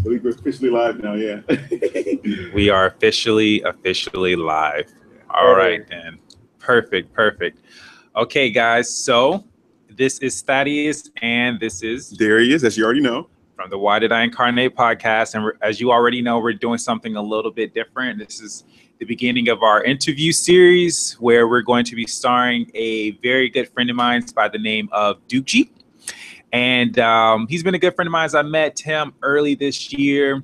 So we're officially live now, yeah. We are officially live. All right, then. Perfect. Okay, guys. So this is Thaddeus, and this is Darius, as you already know, from the Why Did I Incarnate podcast. And as you already know, we're doing something a little bit different. This is the beginning of our interview series where we're going to be starring a very good friend of mine by the name of Ducci. And he's been a good friend of mine. I met him early this year.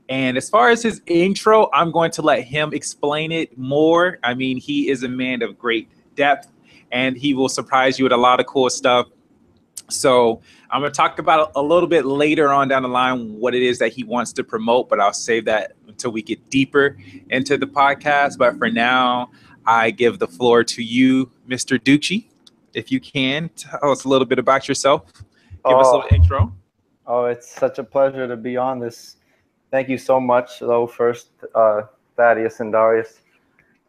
And as far as his intro, I'm going to let him explain it more. I mean, he is a man of great depth, and he will surprise you with a lot of cool stuff. So I'm going to talk about a little bit later on down the line what it is that he wants to promote, but I'll save that until we get deeper into the podcast. But for now, I give the floor to you, Mr. Ducci. If you can, tell us a little bit about yourself. Give us a little intro. Oh, it's such a pleasure to be on this. Thank you so much, though, first, Thaddeus and Darius,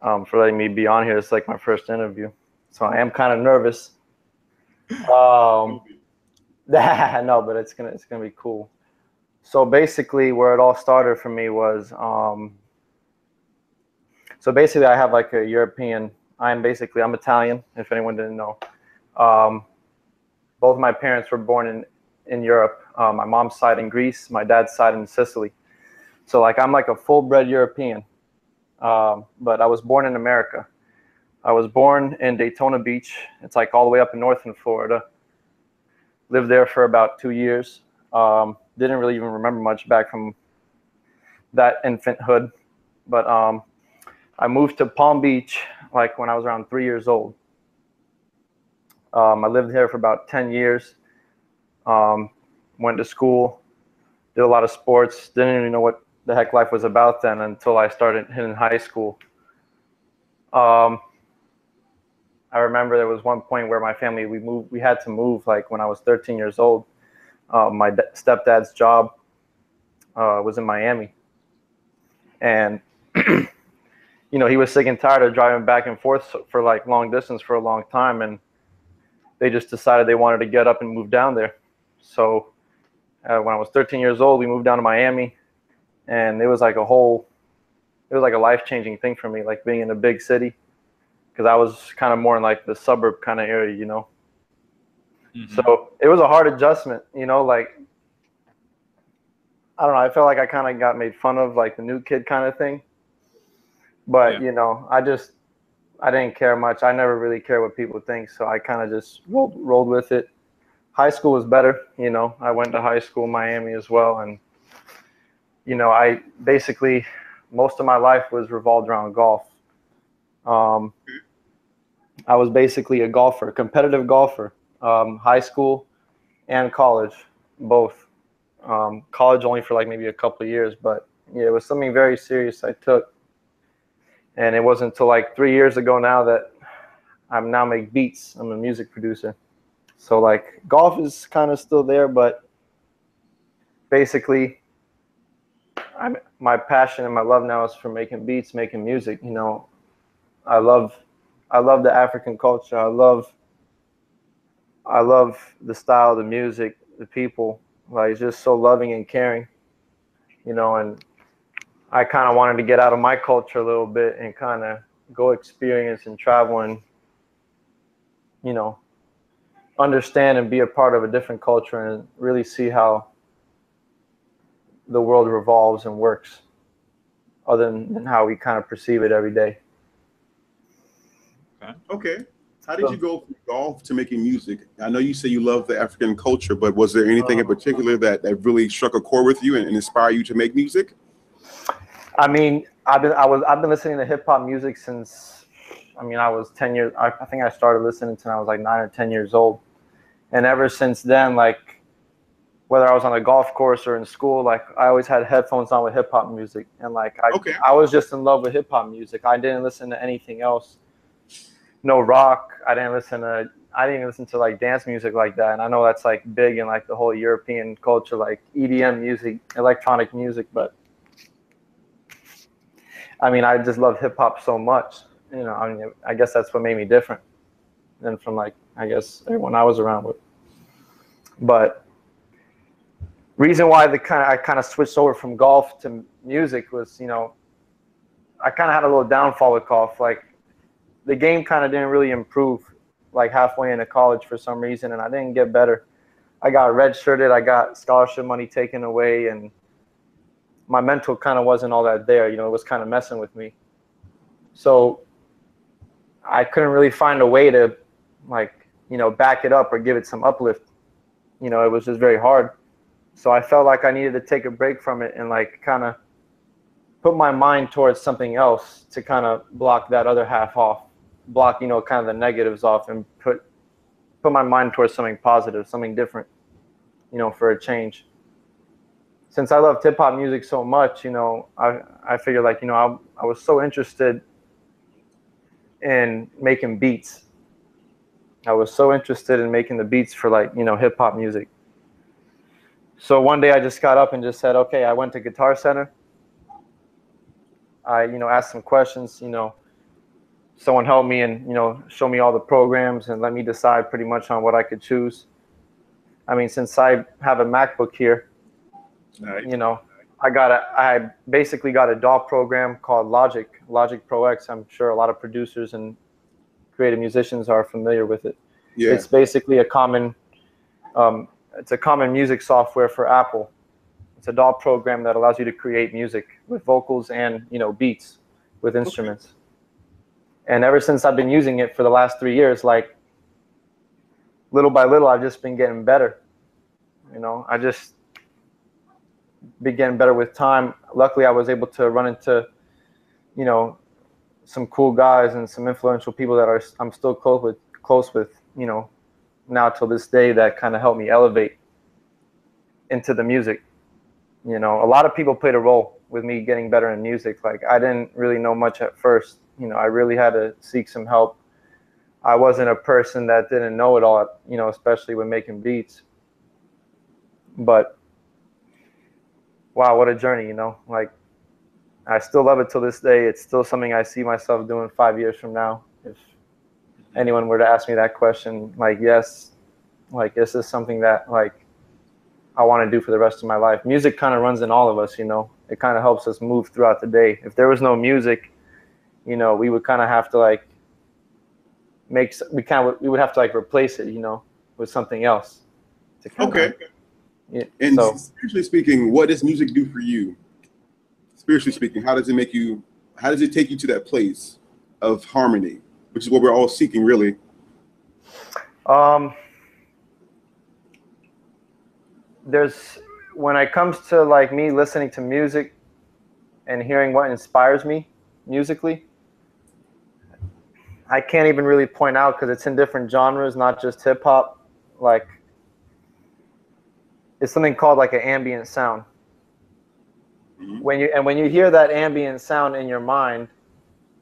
for letting me be on here. It's like my first interview, so I am kind of nervous. No, but it's gonna be cool. So basically, where it all started for me was, so basically, I have like a European. I'm Italian. If anyone didn't know. Both my parents were born in Europe. My mom's side in Greece, my dad's side in Sicily. So like I'm like a full-bred European, but I was born in America. I was born in Daytona Beach. It's like all the way up in northern Florida. Lived there for about 2 years. Didn't really even remember much back from that infanthood. But I moved to Palm Beach like when I was around 3 years old. I lived here for about 10 years, went to school, did a lot of sports, didn't even know what the heck life was about then until I started hitting high school. I remember there was one point where my family, we had to move like when I was 13 years old. My stepdad's job was in Miami. And, you know, he was sick and tired of driving back and forth for like long distance for a long time. And they just decided they wanted to get up and move down there. So when I was 13 years old, we moved down to Miami, and it was like a life-changing thing for me, like being in a big city, because I was kind of more in like the suburb kind of area, you know. Mm-hmm. So it was a hard adjustment, you know, like, I don't know, I felt like I kind of got made fun of, like the new kid kind of thing. But, you know, I didn't care much. I never really care what people think, so I kind of just rolled with it. High school was better, you know. I went to high school in Miami as well, and you know, I basically most of my life was revolved around golf. I was basically a golfer, a competitive golfer, high school and college, both. College only for like maybe a couple of years, but yeah, it was something very serious I took. And it wasn't until like 3 years ago now that I now make beats. I'm a music producer. So like golf is kind of still there, but basically my passion and my love now is for making beats, making music. You know, I love the African culture. I love the style, the music, the people. Like, it's just so loving and caring, you know, and I kind of wanted to get out of my culture a little bit and kind of go experience and travel and, you know, understand and be a part of a different culture and really see how the world revolves and works other than how we kind of perceive it every day. Okay. How did you go from golf to making music? I know you say you love the African culture, but was there anything in particular that really struck a chord with you and inspired you to make music? I mean, I've been listening to hip hop music since, I mean, I was 10 years. I think I started listening to when I was like 9 or 10 years old, and ever since then, like whether I was on a golf course or in school, like I always had headphones on with hip hop music, and like I was just in love with hip hop music. I didn't listen to anything else. No rock. I didn't even listen to like dance music like that. And I know that's like big in like the whole European culture, like EDM music, electronic music, but I mean, I just love hip hop so much, you know. I mean, I guess that's what made me different than from like, I guess, everyone I was around with. But reason why I kind of switched over from golf to music was, you know, I kind of had a little downfall with golf. Like the game kind of didn't really improve like halfway into college for some reason, and I didn't get better. I got redshirted, I got scholarship money taken away, and my mental kind of wasn't all that there. You know, it was kind of messing with me. So I couldn't really find a way to, like, you know, back it up or give it some uplift. You know, it was just very hard. So I felt like I needed to take a break from it and like kind of put my mind towards something else to kind of block that other half off, block, you know, kind of the negatives off, and put my mind towards something positive, something different, you know, for a change. Since I loved hip hop music so much, you know, I figured like, you know, I was so interested in making beats. I was so interested in making the beats for like, you know, hip hop music. So one day I just got up and just said, okay, I went to Guitar Center. I, you know, asked some questions, you know, someone helped me and, you know, show me all the programs and let me decide pretty much on what I could choose. I mean, since I have a MacBook here, Nice. you know, I basically got a DAW program called Logic Pro X. I'm sure a lot of producers and creative musicians are familiar with it. Yeah. It's basically a common music software for Apple. It's a DAW program that allows you to create music with vocals and, you know, beats with instruments. Okay. And ever since I've been using it for the last 3 years, like little by little, I've just been getting better. You know, I just been getting better with time. Luckily, I was able to run into, you know, some cool guys and some influential people that I'm still close with, you know, now till this day, that kind of helped me elevate into the music. You know, a lot of people played a role with me getting better in music. Like I didn't really know much at first. You know, I really had to seek some help. I wasn't a person that didn't know it all, you know, especially when making beats. But wow, what a journey, you know, like I still love it till this day. It's still something I see myself doing 5 years from now. If anyone were to ask me that question, like, yes, like this is something that like I want to do for the rest of my life. Music kind of runs in all of us, you know. It kind of helps us move throughout the day. If there was no music, you know, we would kind of have to like we would have to like replace it, you know, with something else. Okay. Yeah, and so, spiritually speaking, what does music do for you? Spiritually speaking, how does it take you to that place of harmony, which is what we're all seeking, really? When it comes to like me listening to music and hearing what inspires me musically, I can't even really point out because it's in different genres, not just hip hop. Like it's something called like an ambient sound. Mm-hmm. When you hear that ambient sound in your mind,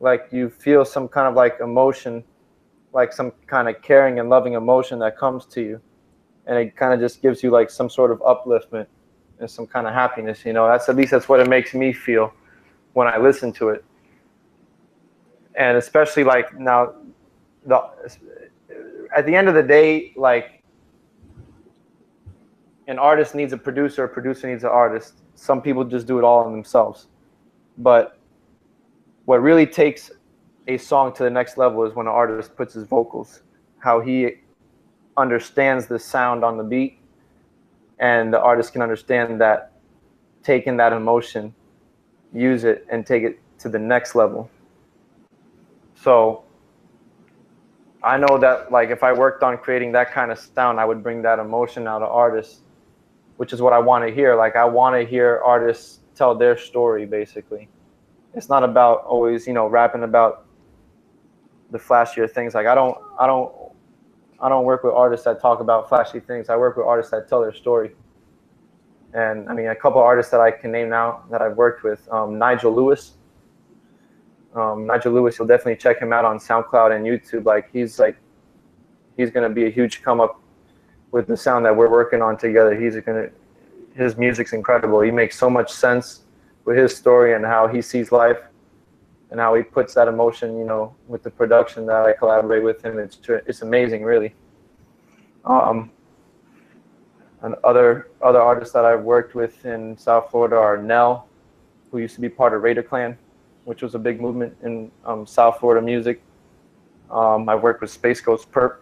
like you feel some kind of like emotion, like some kind of caring and loving emotion that comes to you. And it kind of just gives you like some sort of upliftment and some kind of happiness, you know. At least that's what it makes me feel when I listen to it. And especially like now, at the end of the day, like an artist needs a producer needs an artist. Some people just do it all on themselves. But what really takes a song to the next level is when an artist puts his vocals, how he understands the sound on the beat, and the artist can understand that, taking that emotion, use it and take it to the next level. So I know that like if I worked on creating that kind of sound, I would bring that emotion out of artists, which is what I want to hear. Like I want to hear artists tell their story, basically. It's not about always, you know, rapping about the flashier things. Like I don't work with artists that talk about flashy things. I work with artists that tell their story. And I mean, a couple of artists that I can name now that I've worked with, Nigel Lewis. Nigel Lewis, you'll definitely check him out on SoundCloud and YouTube. Like he's going to be a huge come up with the sound that we're working on together. His music's incredible. He makes so much sense with his story and how he sees life and how he puts that emotion, you know, with the production that I collaborate with him. It's amazing, really. And other artists that I've worked with in South Florida are Nell, who used to be part of Raider Clan, which was a big movement in South Florida music. I've worked with Space Ghost Perp.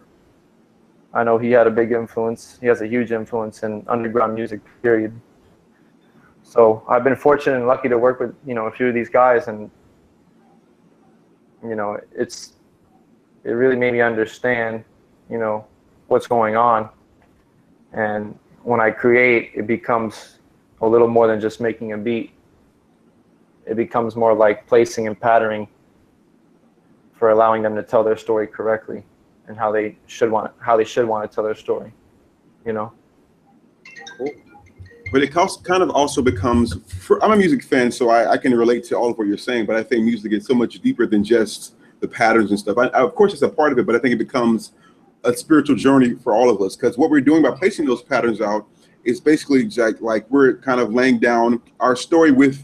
I know he had a big influence. He has a huge influence in underground music, period. So I've been fortunate and lucky to work with, a few of these guys, and, it really made me understand, what's going on. And when I create, it becomes a little more than just making a beat. It becomes more like placing and patterning for allowing them to tell their story correctly and how they should want to tell their story, Cool. But it kind of also becomes, I'm a music fan, so I can relate to all of what you're saying, but I think music is so much deeper than just the patterns and stuff. Of course, it's a part of it, but I think it becomes a spiritual journey for all of us, because what we're doing by placing those patterns out is basically like we're kind of laying down our story with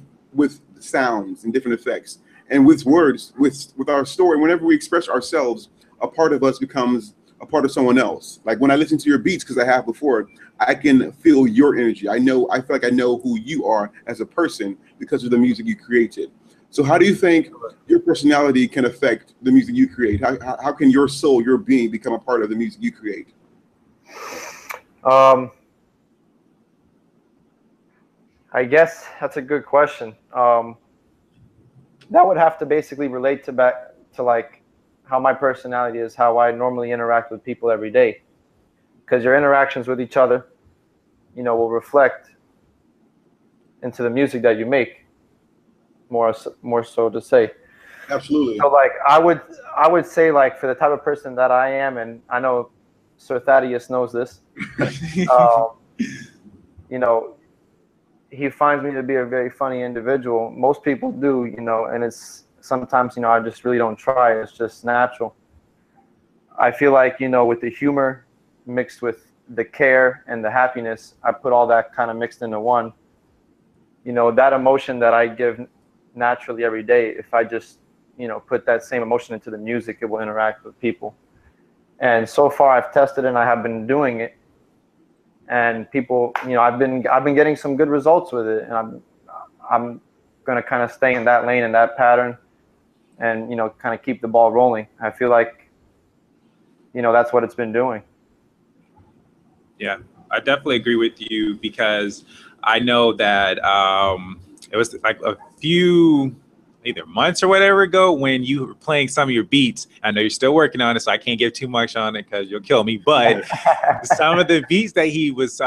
sounds and different effects, and with words, with our story. Whenever we express ourselves, a part of us becomes a part of someone else. Like when I listen to your beats, because I have before, I can feel your energy. I feel like I know who you are as a person because of the music you created. So how do you think your personality can affect the music you create? How can your soul, your being, become a part of the music you create? I guess that's a good question. That would have to basically relate back to like how my personality is, how I normally interact with people every day. Because your interactions with each other, will reflect into the music that you make. More so to say. Absolutely. So like I would say, like, for the type of person that I am, and I know Sir Thaddeus knows this, he finds me to be a very funny individual. Most people do, and it's sometimes, I just really don't try. It's just natural. I feel like, with the humor mixed with the care and the happiness, I put all that kind of mixed into one. That emotion that I give naturally every day, if I just, put that same emotion into the music, it will interact with people. And so far I've tested it and I have been doing it. And people, I've been getting some good results with it. And I'm going to kind of stay in that lane and that pattern and, kind of keep the ball rolling. I feel like, that's what it's been doing. Yeah, I definitely agree with you, because I know that it was like a few either months or whatever ago when you were playing some of your beats. I know you're still working on it, so I can't give too much on it because you'll kill me. But some of the beats that he was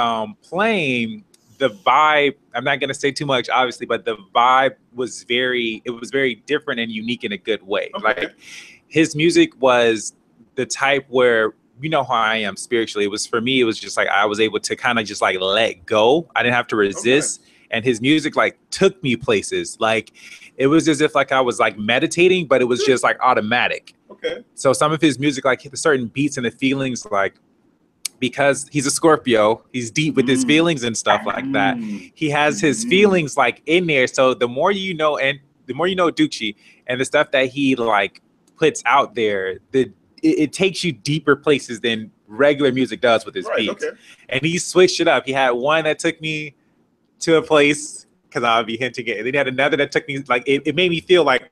playing, the vibe, I'm not going to say too much, obviously, but the vibe was very different and unique in a good way. Okay. Like his music was the type where, how I am spiritually. It was, for me, it was just like I was able to kind of just like let go. I didn't have to resist. Okay. And his music like took me places. Like it was as if like I was like meditating, but it was just like automatic. Okay. So some of his music, like the certain beats and the feelings, like, because he's a Scorpio, he's deep with his feelings and stuff like that. He has his feelings like in there. So the more you know, and the more you know Ducci and the stuff that he like puts out there, it takes you deeper places than regular music does with his beats. Okay. And he switched it up. He had one that took me to a place, because I'll be hinting it. And then he had another that took me, like, it made me feel like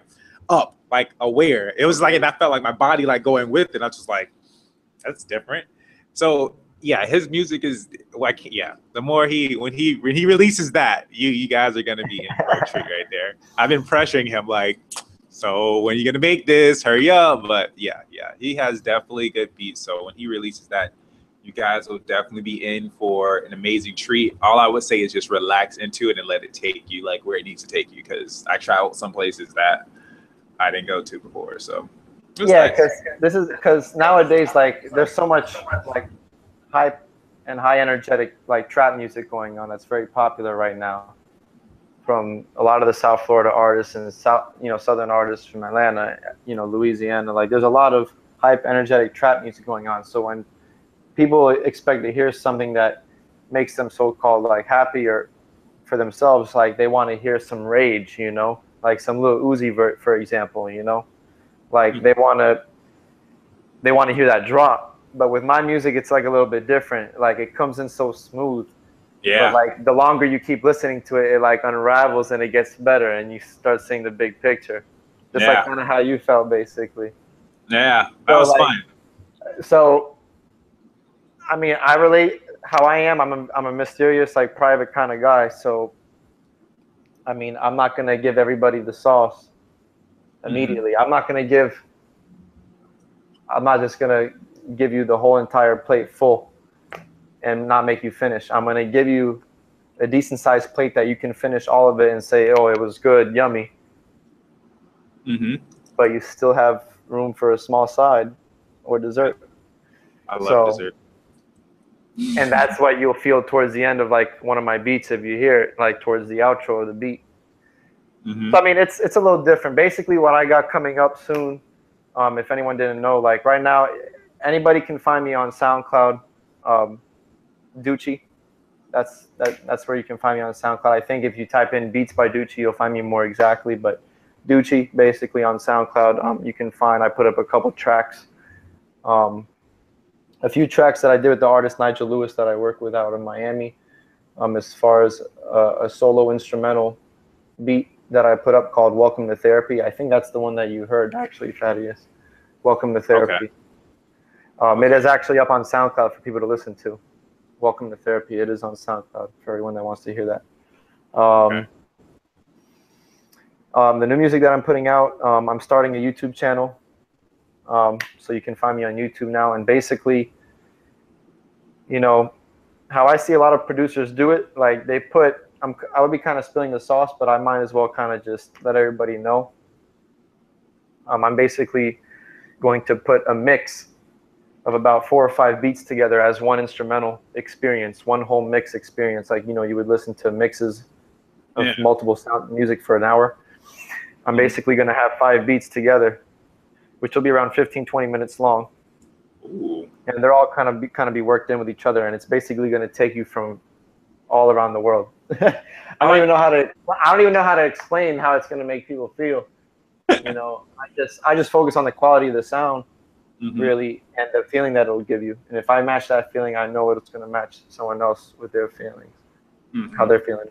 up, like aware. It was like, and I felt like my body like going with it. I was just like, that's different. So yeah, his music is like, yeah, the more when he releases that, you guys are going to be in for a treat right there. I've been pressuring him like, so when are you going to make this? Hurry up. But yeah, he has definitely good beats. So when he releases that, you guys will definitely be in for an amazing treat. All I would say is just relax into it and let it take you like where it needs to take you, because I traveled some places that I didn't go to before. So yeah, because nowadays, like, there's so much like hype and high energetic like trap music going on that's very popular right now from a lot of the South Florida artists and southern artists from Atlanta, Louisiana. Like there's a lot of hype, energetic trap music going on. So when people expect to hear something that makes them so-called like happy or for themselves, like they want to hear some rage, like some Lil Uzi for example, like they want to hear that drop, But with my music, it's like a little bit different. Like it comes in so smooth. Yeah. But like the longer you keep listening to it, it like unravels and it gets better, and you start seeing the big picture. Just like kind of how you felt, basically. Yeah, that So, was like, fun. So, I mean, I relate how I am. I'm a mysterious, like private kind of guy. So, I mean, I'm not gonna give everybody the sauce immediately. I'm not just gonna give you the whole entire plate full and not make you finish. I'm gonna give you a decent sized plate that you can finish all of it and say, oh, it was good, yummy. But you still have room for a small side or dessert. I love dessert. And that's what you'll feel towards the end of like one of my beats, if you hear it, like towards the outro of the beat. So I mean, it's a little different. Basically, what I got coming up soon, if anyone didn't know, like right now, anybody can find me on SoundCloud, Ducci. That's where you can find me on SoundCloud. I think if you type in Beats by Ducci, you'll find me more exactly. But Ducci, basically on SoundCloud, you can find. I put up a couple tracks, a few tracks that I did with the artist Nigel Lewis that I work with out in Miami. As far as a solo instrumental beat that I put up called Welcome to Therapy. I think that's the one that you heard, actually, Thaddeus. Welcome to Therapy. Okay. It is actually up on SoundCloud for people to listen to. Welcome to Therapy. It is on SoundCloud for everyone that wants to hear that. The new music that I'm putting out, I'm starting a YouTube channel. So you can find me on YouTube now. And basically, you know, how I see a lot of producers do it, like they put, I would be kind of spilling the sauce, but I might as well kind of just let everybody know. I'm basically going to put a mix of about 4 or 5 beats together as one instrumental experience, one whole mix experience. Like, you know, you would listen to mixes of multiple sound music for an hour. I'm basically going to have 5 beats together, which will be around 15, 20 minutes long. Ooh. And they're all kind of be worked in with each other. And it's basically going to take you from all around the world. I don't even know how to explain how it's going to make people feel. You know, I just focus on the quality of the sound, really, and the feeling that it'll give you. And if I match that feeling, I know it's going to match someone else with their feelings, how they're feeling.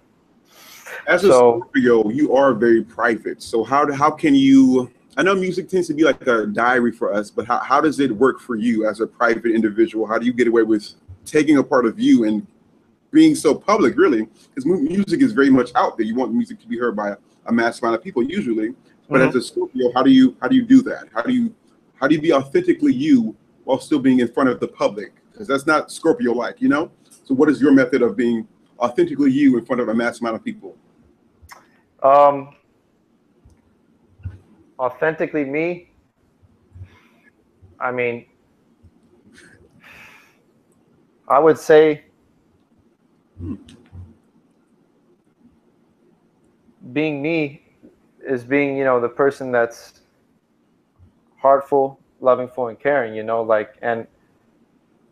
As a Scorpio, you are very private. So how can you? I know music tends to be like a diary for us, but how does it work for you as a private individual? How do you get away with taking a part of you and being so public, really? Because music is very much out there. You want music to be heard by a mass amount of people usually. But as a Scorpio, how do you do that? How do you be authentically you while still being in front of the public? Because that's not Scorpio-like, you know? So what is your method of being authentically you in front of a mass amount of people? Authentically me, I mean, I would say being me is being, you know, the person that's heartful, lovingful, and caring, you know, like, and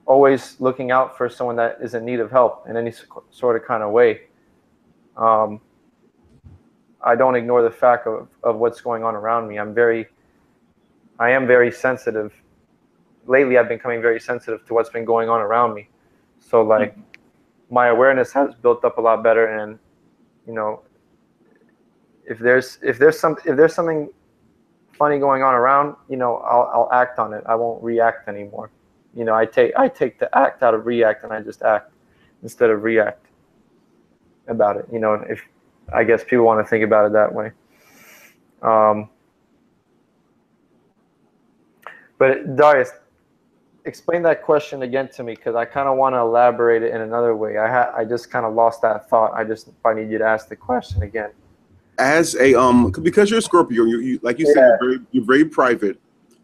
always looking out for someone that is in need of help in any sort of kind of way. I don't ignore the fact of what's going on around me. I am very sensitive. Lately, I've been becoming very sensitive to what's been going on around me. So like my awareness has built up a lot better. And, you know, if there's something funny going on around, you know, I'll act on it. I won't react anymore. You know, I take the act out of react, and I just act instead of react about it. You know, if I guess people want to think about it that way. But Darius, explain that question again to me, because I kind of want to elaborate it in another way. I just kind of lost that thought. I need you to ask the question again. As a because you're a Scorpio, you like you said, you're very private.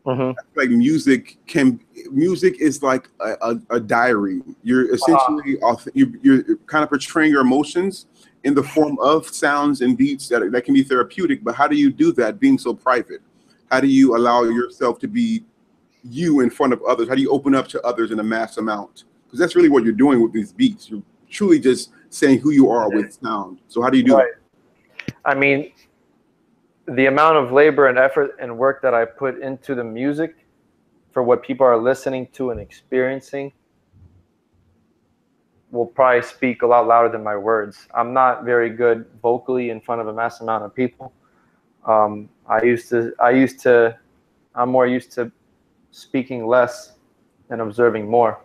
Like music is like a diary. You're essentially you're kind of portraying your emotions in the form of sounds and beats that can be therapeutic. But how do you do that being so private? How do you allow yourself to be you in front of others? How do you open up to others in a mass amount? Because that's really what you're doing with these beats. You're truly just saying who you are with sound. So how do you do that? I mean, the amount of labor and effort and work that I put into the music for what people are listening to and experiencing will probably speak a lot louder than my words. I'm not very good vocally in front of a mass amount of people. I'm more used to speaking less and observing more.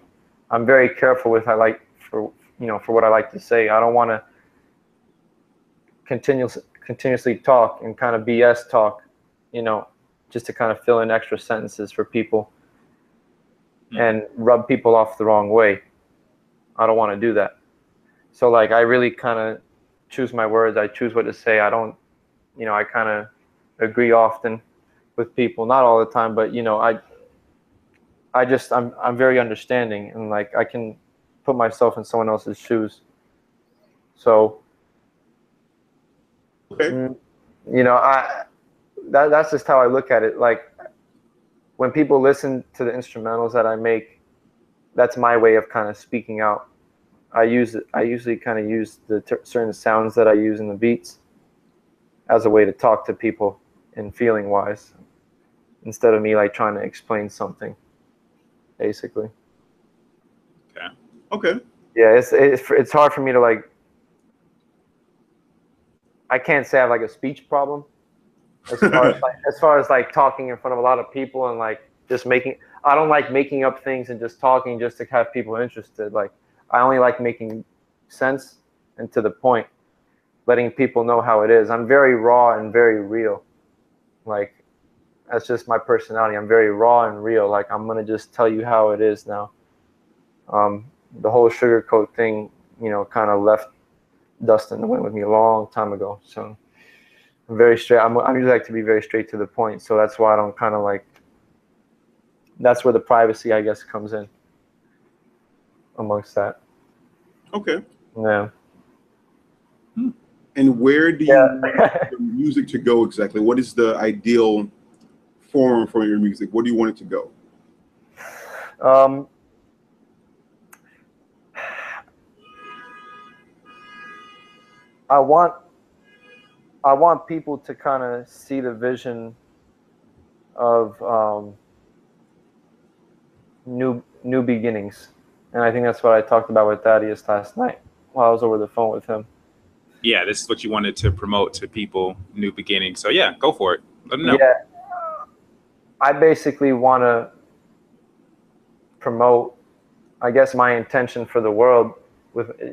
I'm very careful with for what I like to say. I don't want to continuously talk and kind of BS talk, just to kind of fill in extra sentences for people and rub people off the wrong way. I don't want to do that. So like, I really kind of choose my words. I choose what to say. I don't, I kind of agree often with people, not all the time, but I'm very understanding, and like I can put myself in someone else's shoes. So, Okay. that's just how I look at it. Like when people listen to the instrumentals that I make, that's my way of kind of speaking out. I usually kind of use the certain sounds that I use in the beats as a way to talk to people in feeling wise, instead of me like trying to explain something, basically. Okay. Yeah, it's hard for me to like. I can't say I have like a speech problem as far as like talking in front of a lot of people and like just making. I don't like making up things and just talking just to have people interested. Like I only like making sense and to the point, letting people know how it is. I'm very raw and very real. Like that's just my personality. I'm very raw and real. Like I'm gonna just tell you how it is now. The whole sugarcoat thing, kind of left dust in the wind with me a long time ago. So I'm very straight. I usually like to be very straight to the point. So that's why I don't kind of like. That's where the privacy, I guess, comes in. Amongst that. Okay. Yeah. And where do you want your music to go exactly? What is the ideal form for your music? Where do you want it to go? I want people to kind of see the vision of new beginnings, and I think that's what I talked about with Thaddeus last night while I was over the phone with him. Yeah, this is what you wanted to promote to people, new beginnings. So yeah, go for it. Let them know. Yeah, I basically want to promote, I guess, my intention for the world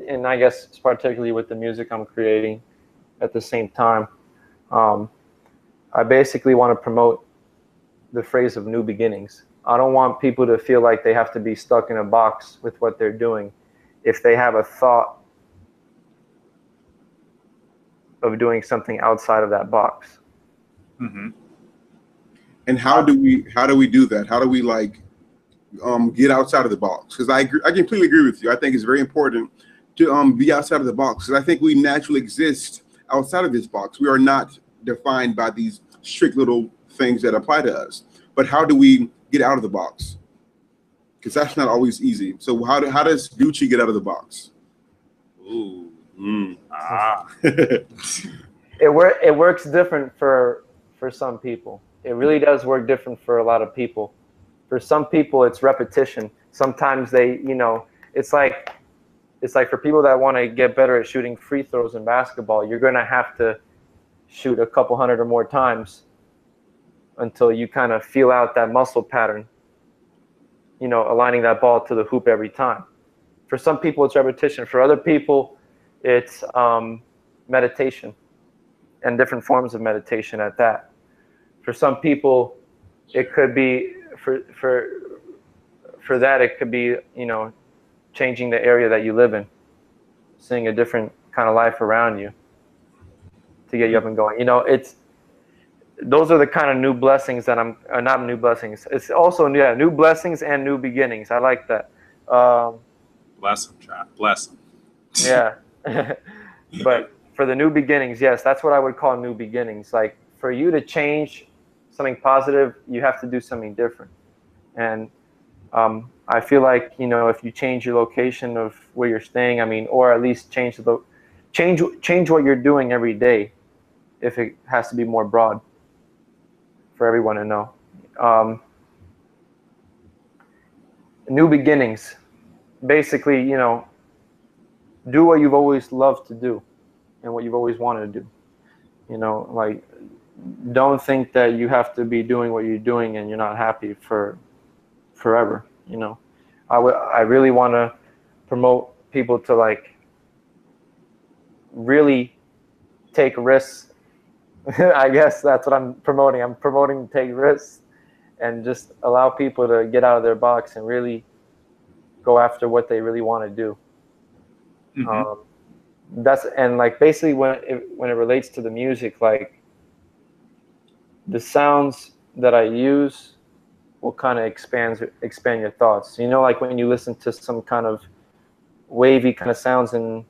and I guess particularly with the music I'm creating at the same time. I basically want to promote the phrase of new beginnings. I don't want people to feel like they have to be stuck in a box with what they're doing. If they have a thought of doing something outside of that box. Mm-hmm. And how do we do that? How do we like get outside of the box? Because I completely agree with you. I think it's very important to be outside of the box, because I think we naturally exist outside of this box. We are not defined by these strict little things that apply to us. But how do we get out of the box? Because that's not always easy. So how does Ducci get out of the box? Ooh. It works different for some people. It really does work different for a lot of people. For some people, it's repetition. Sometimes they, it's like for people that want to get better at shooting free throws in basketball, you're going to have to shoot a couple hundred or more times until you kind of feel out that muscle pattern, aligning that ball to the hoop every time. For some people, it's repetition. For other people, it's meditation and different forms of meditation at that. For some people, it could be for that, it could be, changing the area that you live in, seeing a different kind of life around you to get you up and going. Those are the kind of new blessings that not new blessings. It's also new blessings and new beginnings. I like that. Bless them, Chad. Bless them. Yeah. But for the new beginnings, yes, that's what I would call new beginnings. Like for you to change something positive, you have to do something different. And I feel like, if you change your location of where you're staying, or at least change what you're doing every day, if it has to be more broad for everyone to know. new beginnings. Basically, you know, do what you've always loved to do and what you've always wanted to do. You know, like, don't think that you have to be doing what you're doing and you're not happy for forever. You know, I really want to promote people to, like, really take risks. I guess that's what I'm promoting. I'm promoting to take risks and just allow people to get out of their box and really go after what they really want to do. That's, and like, basically when it relates to the music, like, the sounds that I use will kind of expand your thoughts. You know, like when you listen to some kind of wavy kind of sounds and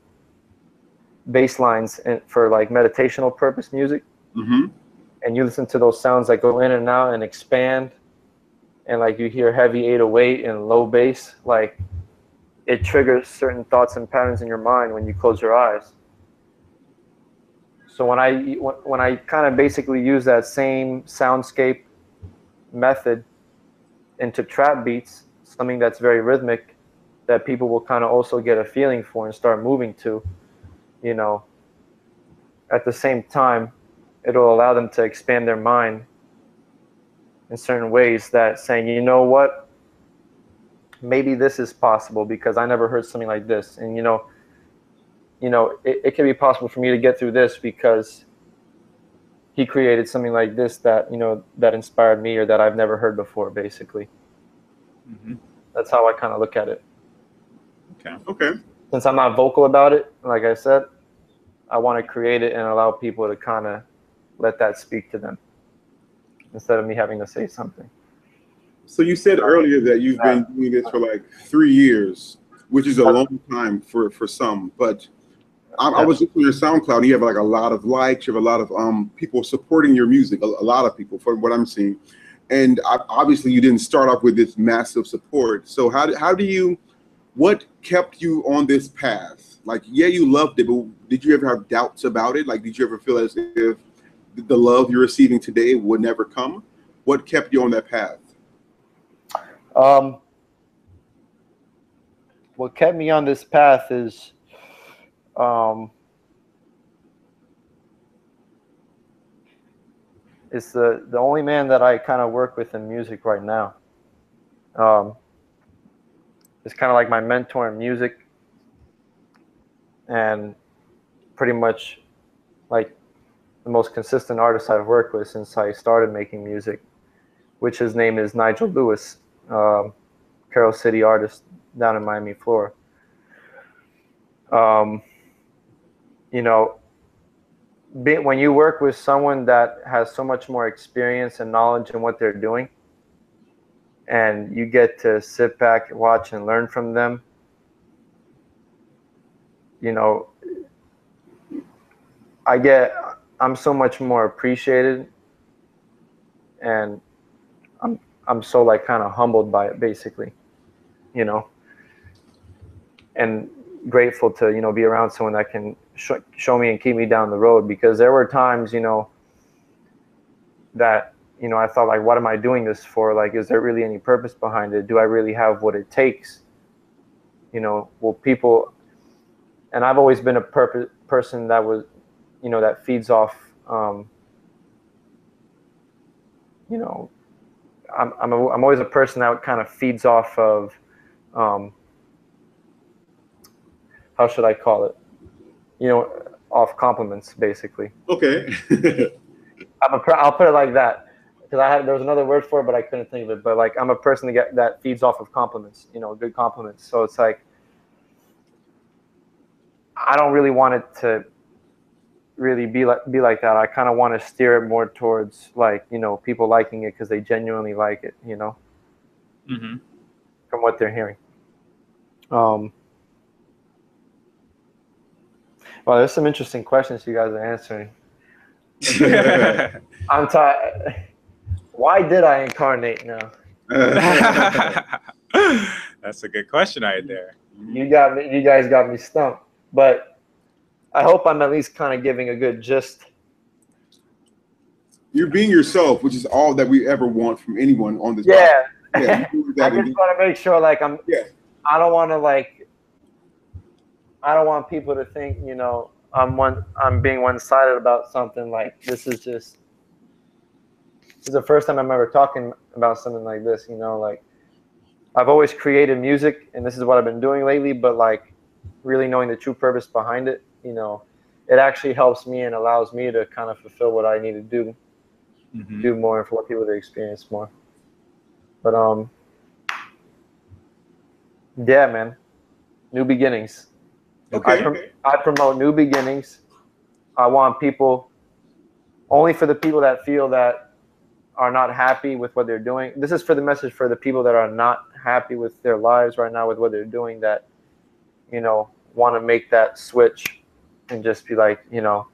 bass lines and for like meditational purpose music, and you listen to those sounds that go in and out and expand, and like you hear heavy 808 and low bass, like it triggers certain thoughts and patterns in your mind when you close your eyes. So when I kind of basically use that same soundscape method into trap beats, something that's very rhythmic, that people will kind of also get a feeling for and start moving to, you know, at the same time, it'll allow them to expand their mind in certain ways, that saying, you know what, maybe this is possible because I never heard something like this. And, you know, it can be possible for me to get through this because he created something like this that, you know, that inspired me or that I've never heard before, basically. That's how I kind of look at it. Okay. Since I'm not vocal about it, like I said, I want to create it and allow people to kind of let that speak to them instead of me having to say something. So you said earlier that you've been doing this for like 3 years, which is a long time for some, but I was looking at your SoundCloud and you have like a lot of likes, you have a lot of people supporting your music, a lot of people from what I'm seeing. And obviously you didn't start off with this massive support. So what kept you on this path? Like, yeah, you loved it, but did you ever have doubts about it? Like, did you ever feel as if the love you're receiving today would never come? What kept you on that path? What kept me on this path is it's the only man that I kind of work with in music right now. It's kind of like my mentor in music, and pretty much like the most consistent artist I've worked with since I started making music, which his name is Nigel Lewis, Carroll City artist down in Miami, Florida. You know, when you work with someone that has so much more experience and knowledge in what they're doing, and you get to sit back, watch, and learn from them, you know, I'm so much more appreciated, and I'm so like kind of humbled by it, basically, you know, and grateful to, you know, be around someone that can show me and keep me down the road, because there were times, you know, that, you know, I thought like, what am I doing this for? Like, is there really any purpose behind it? Do I really have what it takes? You know, will people, and I've always been a person that was, you know, that feeds off, you know, I'm always a person that kind of feeds off of, how should I call it? You know, off compliments, basically. Okay. I'll put it like that, because there was another word for it, but I couldn't think of it. But like, I'm a person that feeds off of compliments, you know, good compliments. So it's like, I don't really want it to really be like that. I kind of want to steer it more towards like, you know, people liking it because they genuinely like it, you know, from what they're hearing. Well, there's some interesting questions you guys are answering. I'm tired. Why did I incarnate now? That's a good question right there. You guys got me stumped. But I hope I'm at least kind of giving a good gist. You're being yourself, which is all that we ever want from anyone on this podcast. Yeah, I just want to make sure, like, yeah. I don't want to, like, I don't want people to think, you know, I'm being one-sided about something. Like, this is the first time I'm ever talking about something like this, you know, like, I've always created music and this is what I've been doing lately, but like really knowing the true purpose behind it, you know, it actually helps me and allows me to kind of fulfill what I need to do, do more and for what people to experience more. But yeah, man, new beginnings. Okay. I promote new beginnings. I want people, only for the people that feel that are not happy with what they're doing. This is for the message for the people that are not happy with their lives right now, with what they're doing, that, you know, want to make that switch and just be like, you know,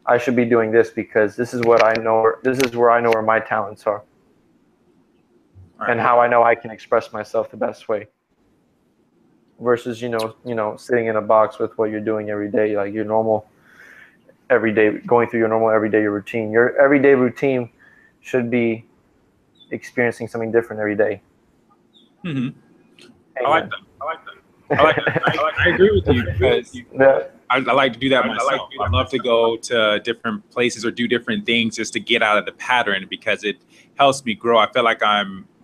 I should be doing this because this is what I know. This is where I know where my talents are, and how I know I can express myself the best way. Versus, you know, sitting in a box with what you're doing every day, like your normal everyday, going through your normal everyday routine. Your everyday routine should be experiencing something different every day. I like that. I agree with you because I like to do that myself. I love to go to different places or do different things just to get out of the pattern because it helps me grow. I feel like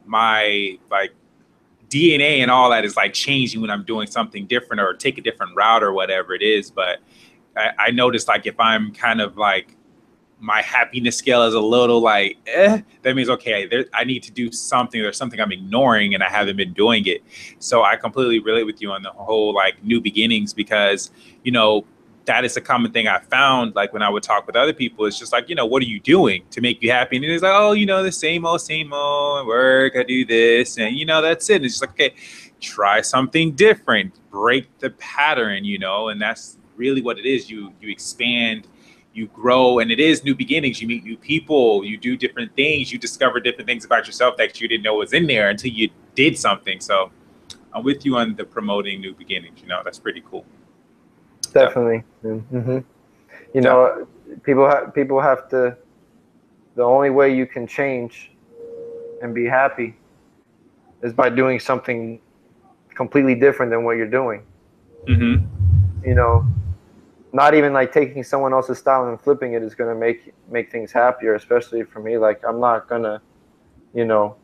my DNA and all that is like changing when I'm doing something different or take a different route or whatever it is. But I noticed like if I'm kind of like my happiness scale is a little like, that means, okay, I need to do something. There's something I'm ignoring and I haven't been doing it. So I completely relate with you on the whole like new beginnings because, you know, that is a common thing I found. Like when I would talk with other people, it's just like, you know, what are you doing to make you happy? And it's like, oh, you know, the same old, I work, I do this. And, you know, that's it. And it's just like, okay, try something different, break the pattern, you know, and that's really what it is. You expand, you grow, and it is new beginnings. You meet new people, you do different things, you discover different things about yourself that you didn't know was in there until you did something. So I'm with you on the promoting new beginnings. You know, that's pretty cool. Definitely. Mm-hmm. You know, people have to, the only way you can change and be happy is by doing something completely different than what you're doing. You know, not even like taking someone else's style and flipping it is going to make things happier, especially for me. Like, I'm not going to, you know,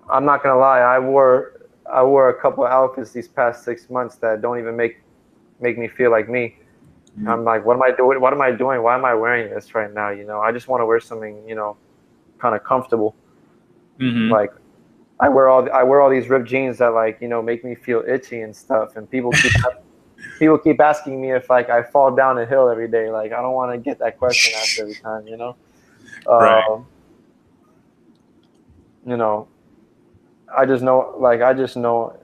I'm not going to lie. I wore a couple of outfits these past 6 months that don't even make me feel like me. I'm like, what am I doing? What am I doing? Why am I wearing this right now? You know, I just want to wear something, you know, kind of comfortable. Like, I wear all these ripped jeans that, like, you know, make me feel itchy and stuff. And people keep asking me if like I fall down a hill every day. Like, I don't want to get that question asked every time, you know. Right. You know, I just know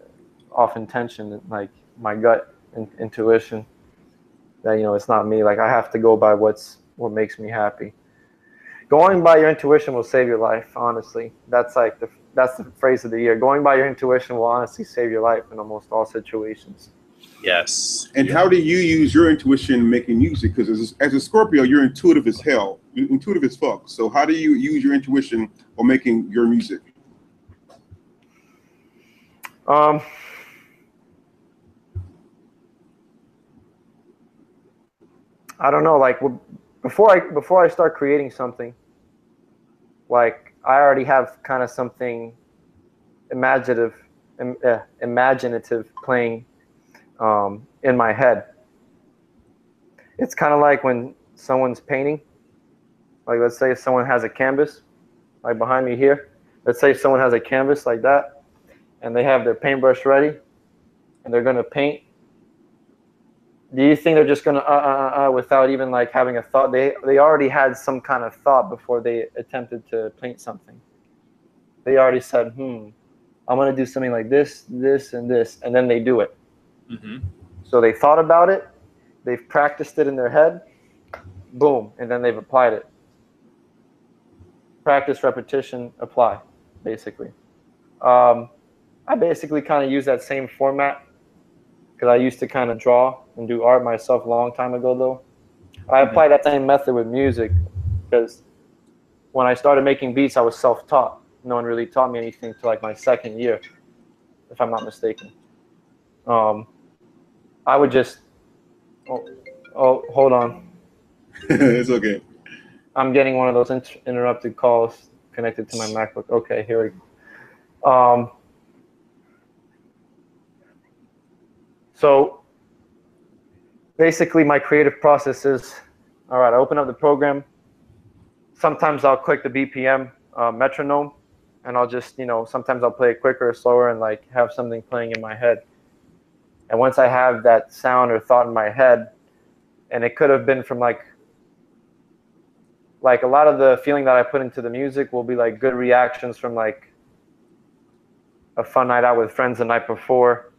off intention, like my gut intuition, that, you know, it's not me. Like, I have to go by what makes me happy. Going by your intuition will save your life, honestly. That's like that's the phrase of the year. Going by your intuition will honestly save your life in almost all situations. Yes. And how do you use your intuition making music? Because as a Scorpio, you're intuitive as hell. You're intuitive as fuck. So how do you use your intuition on making your music? I don't know. Like, before I start creating something, like, I already have kind of something imaginative playing in my head. It's kind of like when someone's painting. Like, let's say if someone has a canvas, like behind me here. Let's say if someone has a canvas like that, and they have their paintbrush ready, and they're gonna paint. Do you think they're just gonna without even like having a thought? They already had some kind of thought before they attempted to paint something. They already said, I'm gonna do something like this, this, and this, and then they do it. So they thought about it, they've practiced it in their head, boom, and then they've applied it. Practice, repetition, apply, basically. I basically kind of use that same format because I used to kind of draw and do art myself a long time ago, though. I applied that same method with music because when I started making beats, I was self-taught. no one really taught me anything till like my second year, if I'm not mistaken. I would just, hold on. It's okay. I'm getting one of those interrupted calls connected to my MacBook. Okay, here we go. So basically my creative process is, all right, I open up the program. Sometimes I'll click the BPM metronome, and I'll just, sometimes I'll play it quicker or slower and like have something playing in my head. And once I have that sound or thought in my head, and it could have been from like a lot of the feeling that I put into the music will be like good reactions from like a fun night out with friends the night before,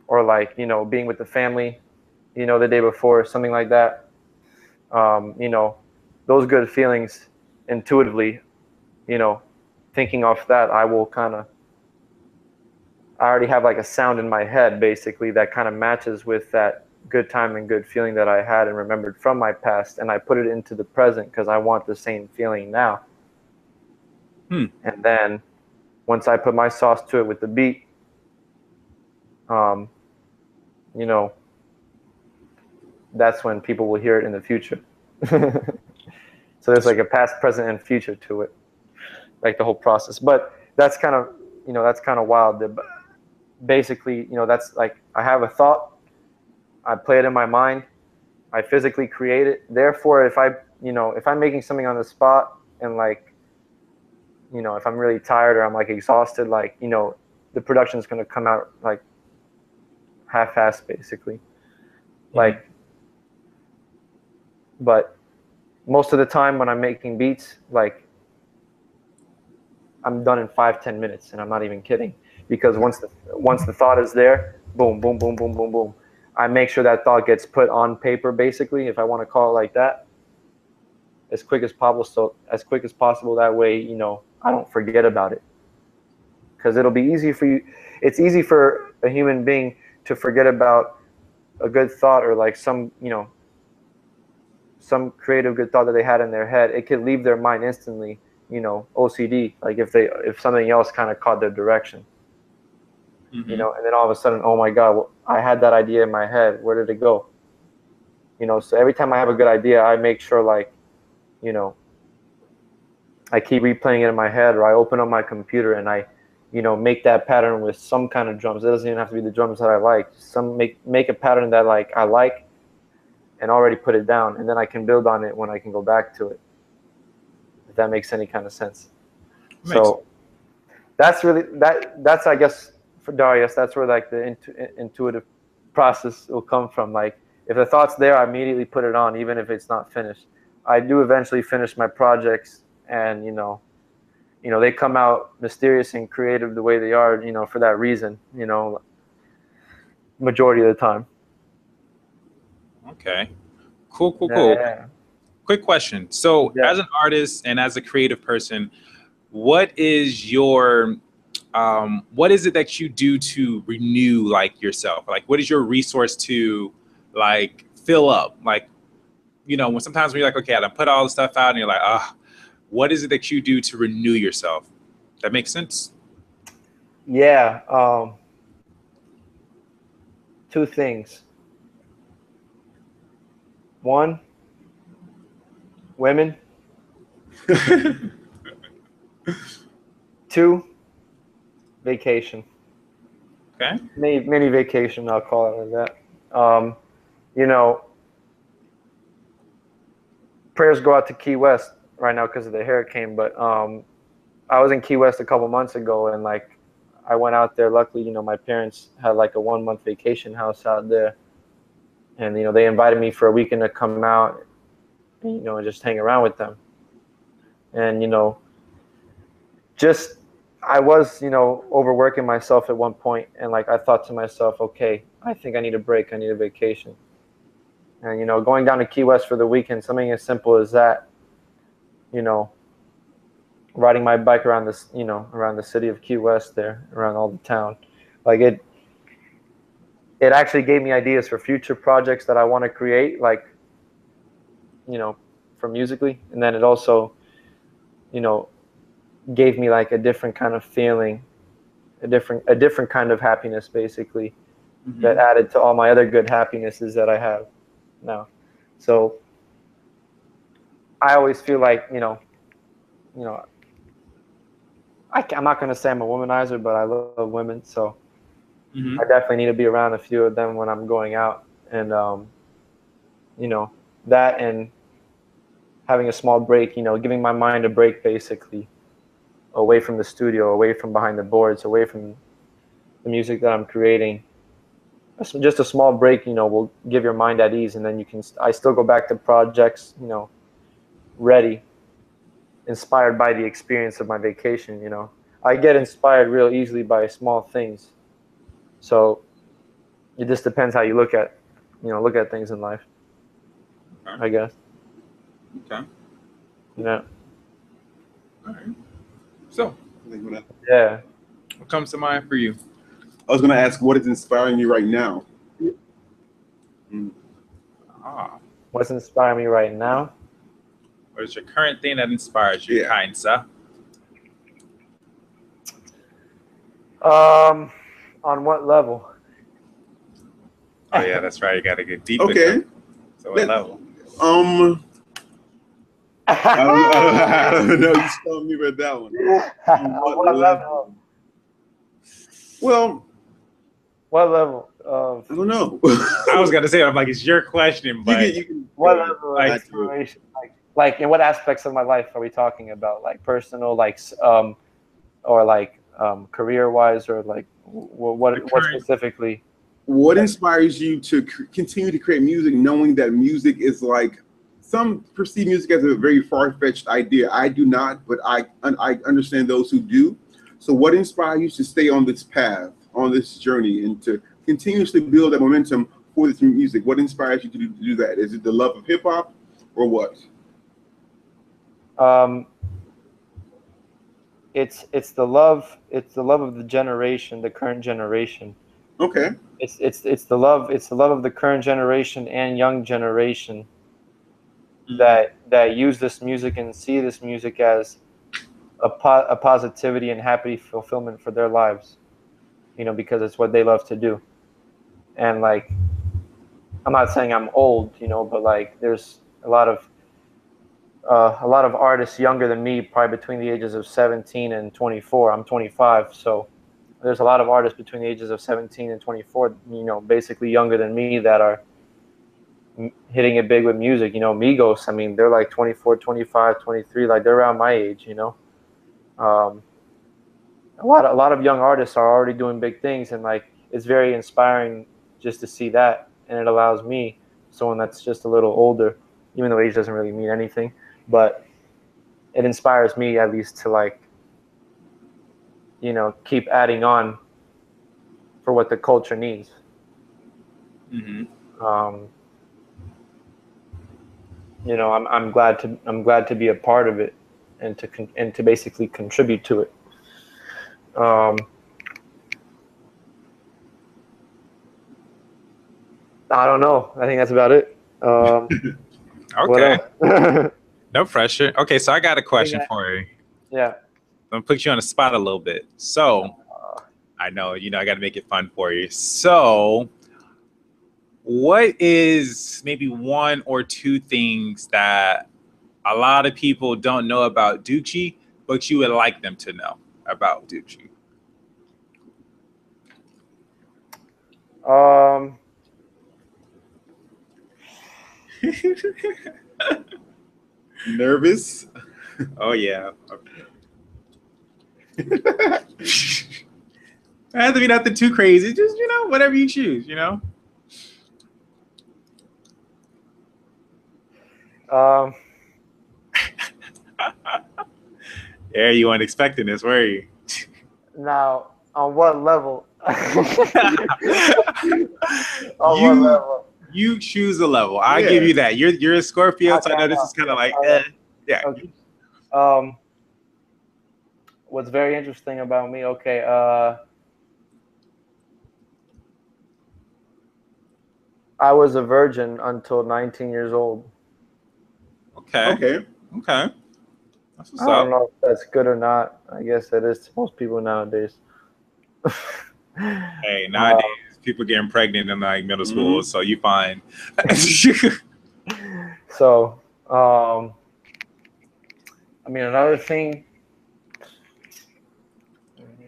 or like, being with the family, the day before, something like that. Those good feelings intuitively, thinking off that, I already have like a sound in my head basically that kind of matches with that good time and good feeling that I had and remembered from my past, and I put it into the present because I want the same feeling now. And then once I put my sauce to it with the beat, that's when people will hear it in the future. So there's like a past, present, and future to it, like the whole process. But that's kind of, wild. But basically, that's like, I have a thought, I play it in my mind, I physically create it. Therefore, if I'm making something on the spot and like, if I'm really tired or I'm like exhausted, like, the production is going to come out like half-assed basically. Like, but most of the time when I'm making beats, like, I'm done in 5-10 minutes, and I'm not even kidding, because once the thought is there, boom, boom, boom, boom, boom, boom, I make sure that thought gets put on paper basically, if I want to call it like that, as quick as possible. So as quick as possible, that way, I don't forget about it, because it'll be easy for you. It's easy for a human being to forget about a good thought or like some creative good thought that they had in their head. It could leave their mind instantly, OCD, like if something else kind of caught their direction, and then all of a sudden, oh my God, well, I had that idea in my head. Where did it go? So every time I have a good idea, I make sure like, I keep replaying it in my head, or I open up my computer and I, make that pattern with some kind of drums. It doesn't even have to be the drums that I like. Make a pattern that like I like, and already put it down, and then I can build on it when I can go back to it, if that makes any kind of sense. So that's really, that's I guess for Darius, that's where like the intuitive process will come from. Like, if the thought's there, I immediately put it on, even if it's not finished. I do eventually finish my projects, and they come out mysterious and creative the way they are, for that reason, majority of the time. Okay. Cool. Yeah. Quick question. So as an artist and as a creative person, what is it that you do to renew like yourself? Like, what is your resource to like fill up? Like, when sometimes when you're like, okay, I done put all the stuff out, and you're like, what is it that you do to renew yourself? That makes sense? Yeah. Two things. One, women. Two, vacation. Okay. Mini vacation, I'll call it like that. Prayers go out to Key West right now because of the hurricane, but I was in Key West a couple months ago, and like, I went out there. Luckily, my parents had like a 1-month vacation house out there, and they invited me for a weekend to come out and and just hang around with them. And just, I was overworking myself at one point, and like, I thought to myself, okay, I think I need a break, I need a vacation. And going down to Key West for the weekend, something as simple as that, riding my bike around this, around the city of Key West there, around all the town, like it actually gave me ideas for future projects that I want to create, like, for musically. And then it also, gave me like a different kind of feeling, a different kind of happiness, basically, that added to all my other good happinesses that I have now. So I always feel like, I'm not going to say I'm a womanizer, but I love women. So I definitely need to be around a few of them when I'm going out. And, that and having a small break, giving my mind a break, basically, away from the studio, away from behind the boards, away from the music that I'm creating. Just a small break, will give your mind at ease. And then I still go back to projects, ready, inspired by the experience of my vacation. I get inspired real easily by small things. So it just depends how you look at things in life, I guess. Okay. Yeah. All right. So, Yeah. what comes to mind for you? I was going to ask, what is inspiring you right now? What's inspiring me right now? What is your current thing that inspires you, kind sir? On what level? Oh yeah, that's right. You got to get deep. Okay. So what level? I don't know. You stumped me with that one. What level? Well, what level? I don't know. I was gonna say, I'm like, it's your question, but what level of inspiration? Like, in what aspects of my life are we talking about? Like personal, or like career-wise, or like what specifically? What inspires you to continue to create music, knowing that music is like, some perceive music as a very far-fetched idea. I do not, but I understand those who do. So what inspires you to stay on this path, on this journey, and to continuously build that momentum for this music? What inspires you to do that? Is it the love of hip hop, or what? It's the love. It's the love of the generation, the current generation. Okay. It's the love. It's the love of the current generation and young generation that use this music and see this music as a positivity and happy fulfillment for their lives. Because it's what they love to do. And like, I'm not saying I'm old, but like, there's a lot of artists younger than me, probably between the ages of 17 and 24. I'm 25, so there's a lot of artists between the ages of 17 and 24, basically younger than me, that are hitting it big with music. Migos, I mean, they're like 24, 25, 23, like they're around my age. A lot of young artists are already doing big things, and like, it's very inspiring just to see that. And it allows me, someone that's just a little older, even though age doesn't really mean anything, but it inspires me at least to like, keep adding on for what the culture needs. I'm glad to be a part of it, and to basically contribute to it. I don't know. I think that's about it. Okay. No pressure. Okay, so I got a question for you. Yeah. I'm gonna put you on the spot a little bit. So I know, I got to make it fun for you. So what is maybe one or two things that a lot of people don't know about Ducci, but you would like them to know about Ducci? Nervous? Oh yeah. It has to be nothing too crazy. Just, whatever you choose, Yeah, you weren't expecting this, were you? now, on what level? What level? You choose a level. I give you that. You're a Scorpio, so I know this is kind of like, yeah. Okay. What's very interesting about me? Okay. I was a virgin until 19 years old. Okay. That's what's I don't up. know if that's good or not. I guess it is to most people nowadays. Hey, nowadays people getting pregnant in like middle school, so you find. So, I mean, another thing.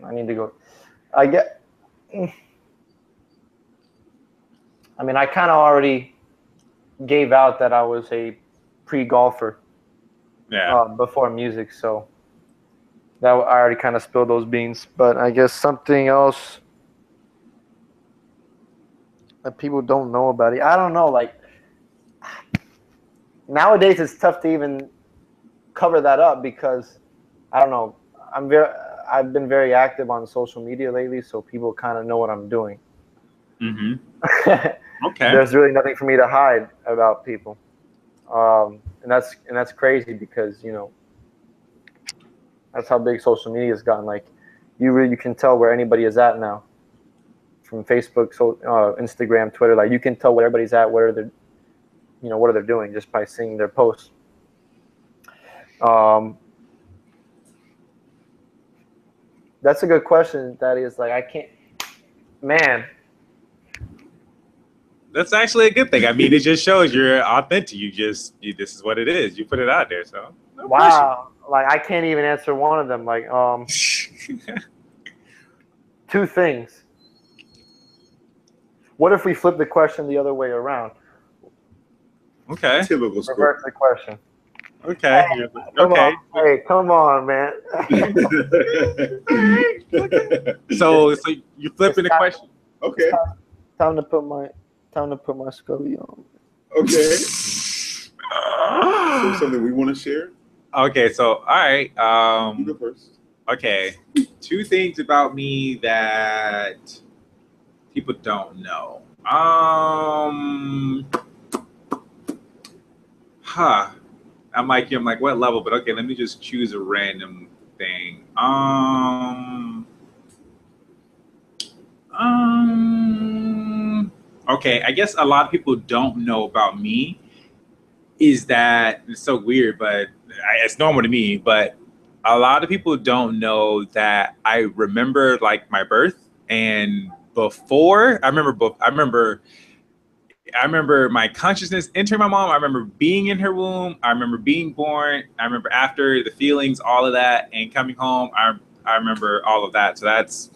I need to go. I get. I mean, I kind of already gave out that I was a pre-golfer Yeah. before music, so that I already kind of spilled those beans. But I guess something else that people don't know about it. I don't know. Like nowadays, it's tough to even cover that up because I don't know. I've been very active on social media lately, so people kind of know what I'm doing. Okay. There's really nothing for me to hide about people, and that's crazy because that's how big social media has gotten. Like you can tell where anybody is at now, from Facebook, Instagram, Twitter. Like you can tell where everybody's at, what are they doing just by seeing their posts. That's a good question. That is like I can't, man. That's actually a good thing. I mean, it just shows you're authentic. This is what it is. You put it out there, so no Wow. Like I can't even answer one of them. Like two things. What if we flip the question the other way around? Okay. Typical school. Reverse the question. Okay. Hey, Okay. come on, man. So you're flipping the question. Okay. Time to put my Scully on. Okay. So something we want to share? Okay. So all right. You go first. Okay. Two things about me that people don't know. I'm like, what level? But okay, let me just choose a random thing. Okay, I guess a lot of people don't know about me is that it's so weird, but it's normal to me. But a lot of people don't know that I remember like my birth and before. I remember my consciousness entering my mom. I remember being in her womb. I remember being born. I remember after the feelings, all of that, and coming home. I remember all of that. So that's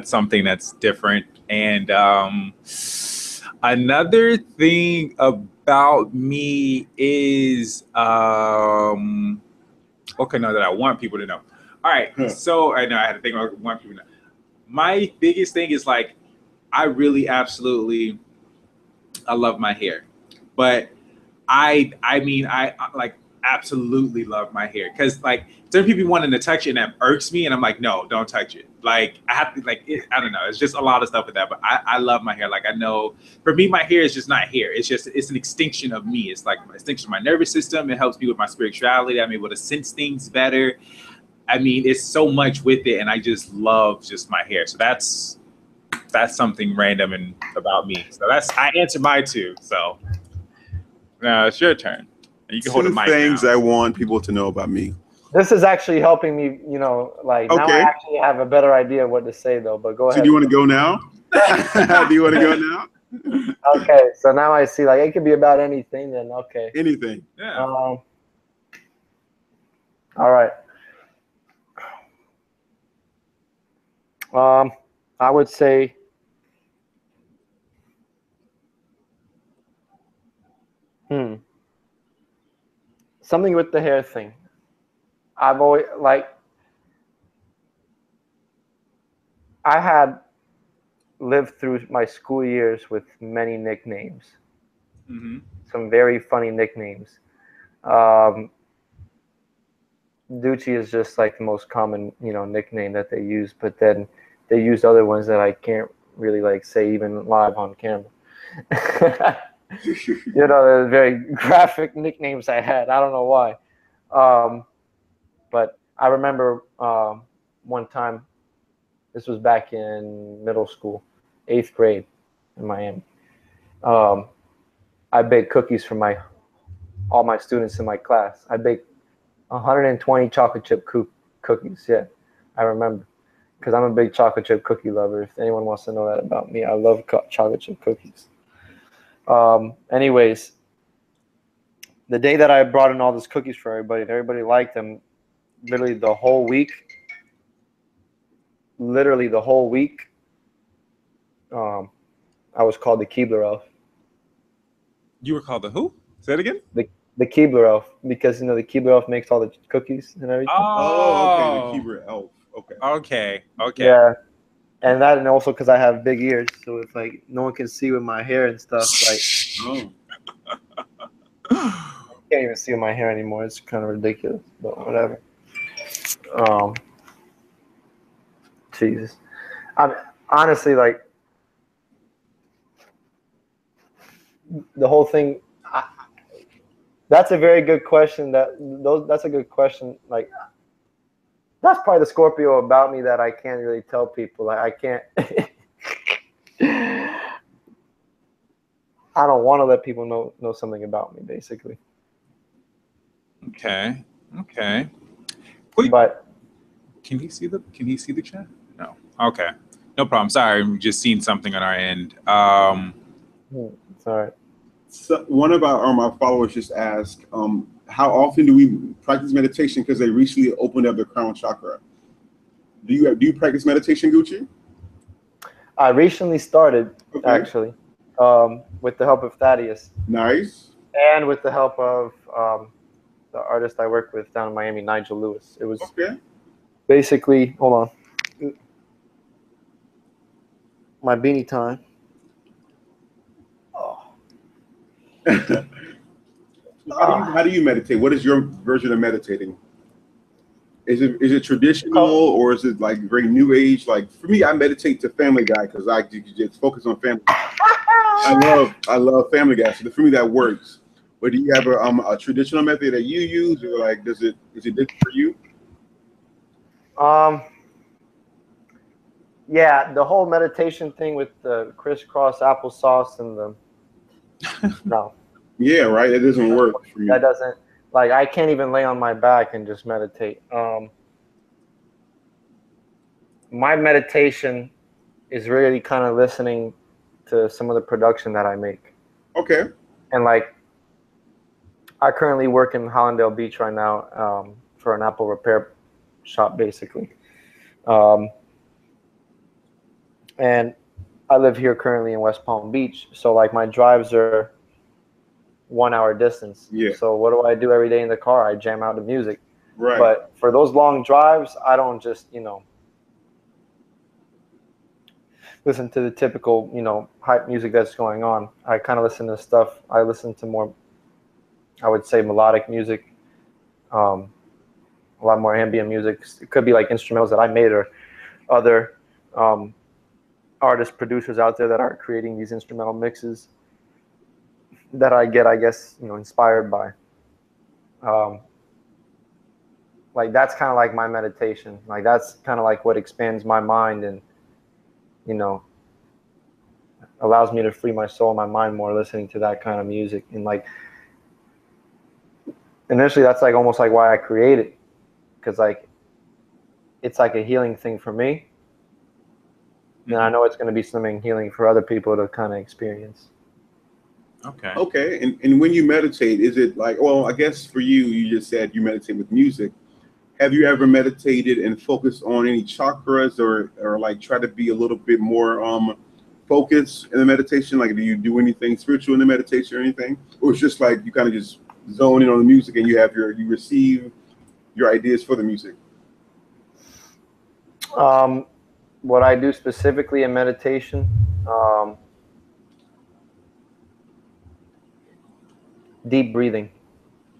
something that's different. And another thing about me is okay, no, that I want people to know. All right, so I know I had to think about what I want people to know. My biggest thing is like I really absolutely. I love my hair, but I mean I like absolutely love my hair because like certain people wanting to touch it and that irks me and I'm like no, don't touch it. Like I have to like I don't know. It's just a lot of stuff with that, but I love my hair. Like I know for me my hair is just not hair. It's an extension of me. It's like an extension of my nervous system. It helps me with my spirituality. I'm able to sense things better. I mean it's so much with it, and I just love just my hair. So that's something random and about me. So I answered my two. So now it's your turn. You can hold the mic. Two things now. I want people to know about me. This is actually helping me, like now I actually have a better idea of what to say though, but go ahead. So do you want to go now? Do you want to go now? Okay, so now I see like it could be about anything then, okay. Anything. Yeah. All right. I would say something with the hair thing. I've always I had lived through my school years with many nicknames. Some very funny nicknames. Ducci is just like the most common, nickname that they use, but then they use other ones that I can't really like say even live on camera. The very graphic nicknames I had. I don't know why. But I remember one time, this was back in middle school, 8th grade in Miami. I baked cookies for all my students in my class. I baked 120 chocolate chip cookies. Yeah, I remember. Because I'm a big chocolate chip cookie lover. If anyone wants to know that about me, I love chocolate chip cookies. Anyways, the day that I brought in all those cookies for everybody, and everybody liked them, literally the whole week, I was called the Keebler Elf. You were called the who? Say it again. The Keebler Elf, because the Keebler Elf makes all the cookies and everything. Oh, okay, the Keebler Elf. Okay. Okay. Yeah, and also because I have big ears, so it's like no one can see with my hair and stuff. Like, I can't even see with my hair anymore. It's kind of ridiculous, but whatever. Jesus, I'm honestly like the whole thing. That's a very good question. That's a good question. Like, that's probably the Scorpio about me that I can't really tell people. Like, I can't. I don't want to let people know something about me, basically. Okay. But can he see the chat? No. Okay. No problem. Sorry, I'm just seeing something on our end. it's all right. So one of our followers just asked, how often do we practice meditation? Because they recently opened up the crown chakra. Do you practice meditation, Gucci? I recently started, actually, with the help of Thaddeus. Nice. And with the help of the artist I work with down in Miami, Nigel Lewis. It was basically, hold on, my beanie time. Oh. How do you meditate? What is your version of meditating? Is it traditional or is it like very new age? Like for me, I meditate to Family Guy because I just focus on family. I love Family Guy, so for me that works. But do you have a traditional method that you use, or like is it different for you? Yeah, the whole meditation thing with the crisscross applesauce and the no. Yeah, right. It doesn't work for me. That doesn't, like, I can't even lay on my back and just meditate. My meditation is really kind of listening to some of the production that I make. Okay. And like, I currently work in Hollandale Beach right now for an Apple repair shop, basically. And I live here currently in West Palm Beach. So like my drives are 1 hour distance. Yeah. So what do I do every day in the car? I jam out the music. Right. But for those long drives, I don't just, listen to the typical, hype music that's going on. I kind of listen to stuff. I listen to more, I would say, melodic music, a lot more ambient music. It could be like instrumentals that I made or other artists, producers out there that are creating these instrumental mixes that I get, I guess, inspired by. Like that's kind of like my meditation. Like that's kind of like what expands my mind and, allows me to free my soul and my mind more listening to that kind of music. And like, initially that's like almost like why I created, because like, it's like a healing thing for me. And I know it's going to be something healing for other people to kind of experience. Okay. Okay. And when you meditate, is it like, well, I guess for you, you just said you meditate with music. Have you ever meditated and focused on any chakras or like try to be a little bit more focused in the meditation? Like, do you do anything spiritual in the meditation or anything? Or it's just like you kind of just zone in on the music and you receive your ideas for the music? What I do specifically in meditation, deep breathing.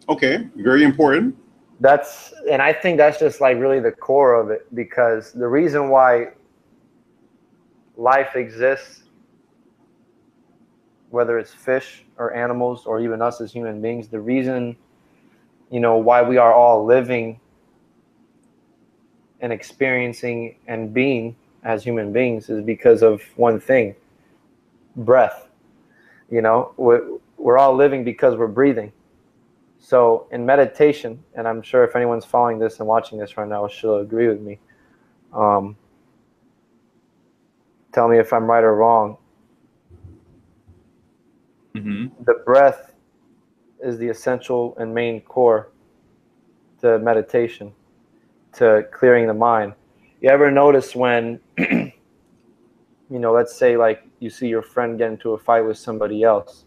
Okay, very important. And I think that's just like really the core of it, because the reason why life exists, whether it's fish or animals or even us as human beings, the reason, why we are all living and experiencing and being as human beings is because of one thing: breath. We're all living because we're breathing. So in meditation, and I'm sure if anyone's following this and watching this right now, she'll agree with me. Tell me if I'm right or wrong. The breath is the essential and main core to meditation, to clearing the mind. You ever notice when, let's say like you see your friend get into a fight with somebody else,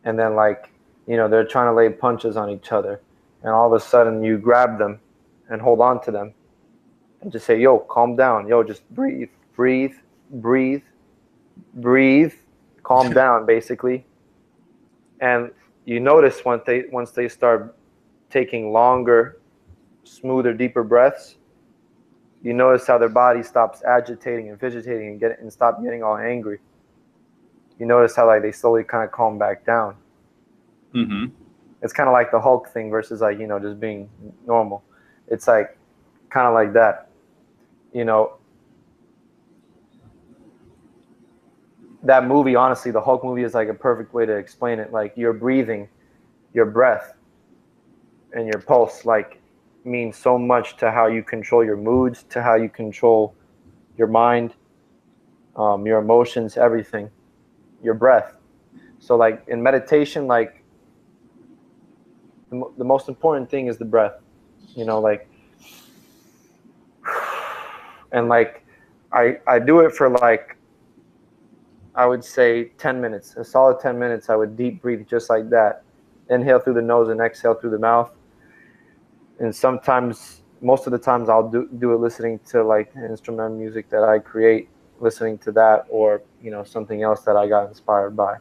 and then like, they're trying to lay punches on each other, and all of a sudden you grab them and hold on to them and just say, yo, calm down. Yo, just breathe, breathe, breathe, breathe, calm down, basically. And you notice once they start taking longer, smoother, deeper breaths, you notice how their body stops agitating and fidgeting and stop getting all angry. You notice how like they slowly kind of calm back down. It's kind of like the Hulk thing versus like, just being normal. It's like kind of like that. That movie, honestly, the Hulk movie is like a perfect way to explain it. Like your breathing, your breath, and your pulse like means so much to how you control your moods, to how you control your mind, your emotions, everything, your breath. So like in meditation, like the most important thing is the breath, like, and like I do it for like, I would say 10 minutes, a solid 10 minutes. I would deep breathe just like that. Inhale through the nose and exhale through the mouth. And sometimes, most of the times I'll do it listening to like instrumental music that I create, listening to that, or, something else that I got inspired by.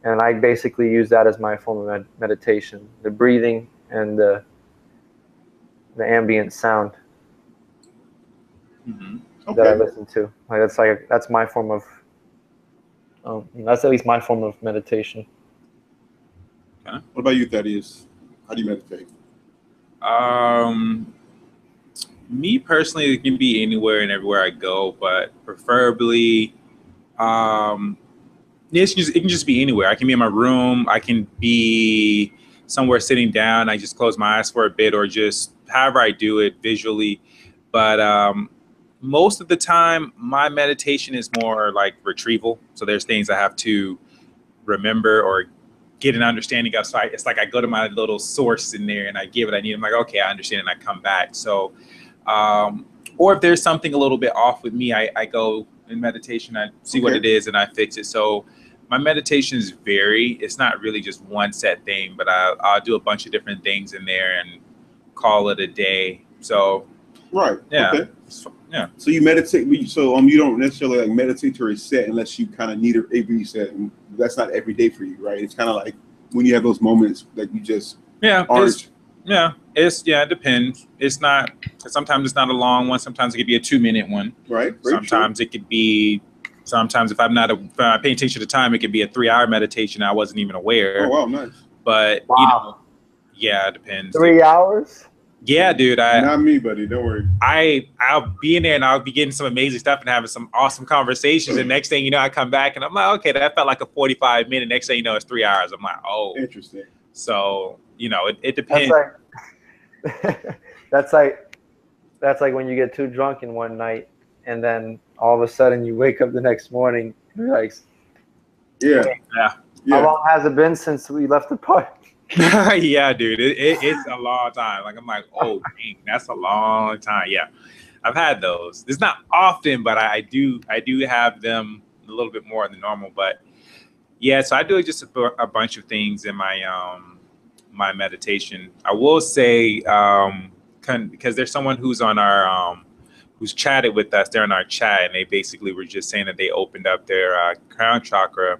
And I basically use that as my form of meditation, the breathing and the ambient sound that I listen to. That's my form of, that's at least my form of meditation. What about you, Thaddeus? How do you meditate? Me personally, it can be anywhere and everywhere I go, but preferably, it can just be anywhere. I can be in my room. I can be somewhere sitting down. I just close my eyes for a bit, or just however I do it visually. But most of the time, my meditation is more like retrieval. So there's things I have to remember or get an understanding of. So it's like I go to my little source in there and I give it I need. I'm like, okay, I understand, and I come back. So, or if there's something a little bit off with me, I go in meditation, I see what it is, and I fix it. So my meditations vary. It's not really just one set thing, but I'll do a bunch of different things in there and call it a day. So, right. Yeah. Okay. Yeah. So you meditate. So you don't necessarily like meditate to a set unless you kind of need a reset, and that's not every day for you, right? It's kind of like when you have those moments that you just it depends. It's not. Sometimes it's not a long one. Sometimes it could be a 2-minute one. Right. Sometimes it could be. Sometimes if I'm not paying attention to time, it could be a 3-hour meditation. I wasn't even aware. Oh wow, nice. But it depends. 3 hours. Yeah, dude. Not me, buddy. Don't worry. I'll be in there and I'll be getting some amazing stuff and having some awesome conversations. And next thing you know, I come back and I'm like, okay, that felt like a 45-minute. Next thing you know, it's 3 hours. I'm like, oh, interesting. So it depends. That's like when you get too drunk in one night and then all of a sudden you wake up the next morning. You're like, yeah. How long has it been since we left the party? Yeah, dude, it's a long time. Like I'm like, oh, dang, that's a long time. Yeah, I've had those. It's not often, but I do have them a little bit more than normal. But yeah, so I do just a bunch of things in my my meditation. I will say, because there's someone who's on our who's chatted with us. They're in our chat, and they basically were just saying that they opened up their crown chakra.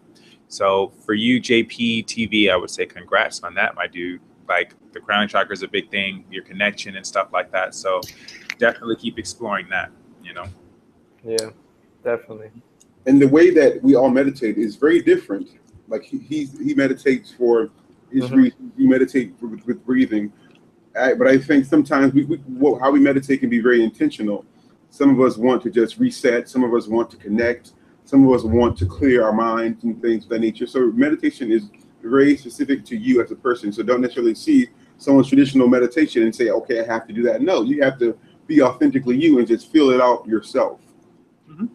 So for you, JP TV, I would say congrats on that, my dude. Like the crown chakra is a big thing, your connection and stuff like that. So definitely keep exploring that, Yeah, definitely. And the way that we all meditate is very different. Like he meditates for his reason. You meditate with breathing. But I think sometimes how we meditate can be very intentional. Some of us want to just reset. Some of us want to connect. Some of us want to clear our minds and things of that nature. So meditation is very specific to you as a person. So don't necessarily see someone's traditional meditation and say, okay, I have to do that. No, you have to be authentically you and just feel it out yourself. Mm-hmm.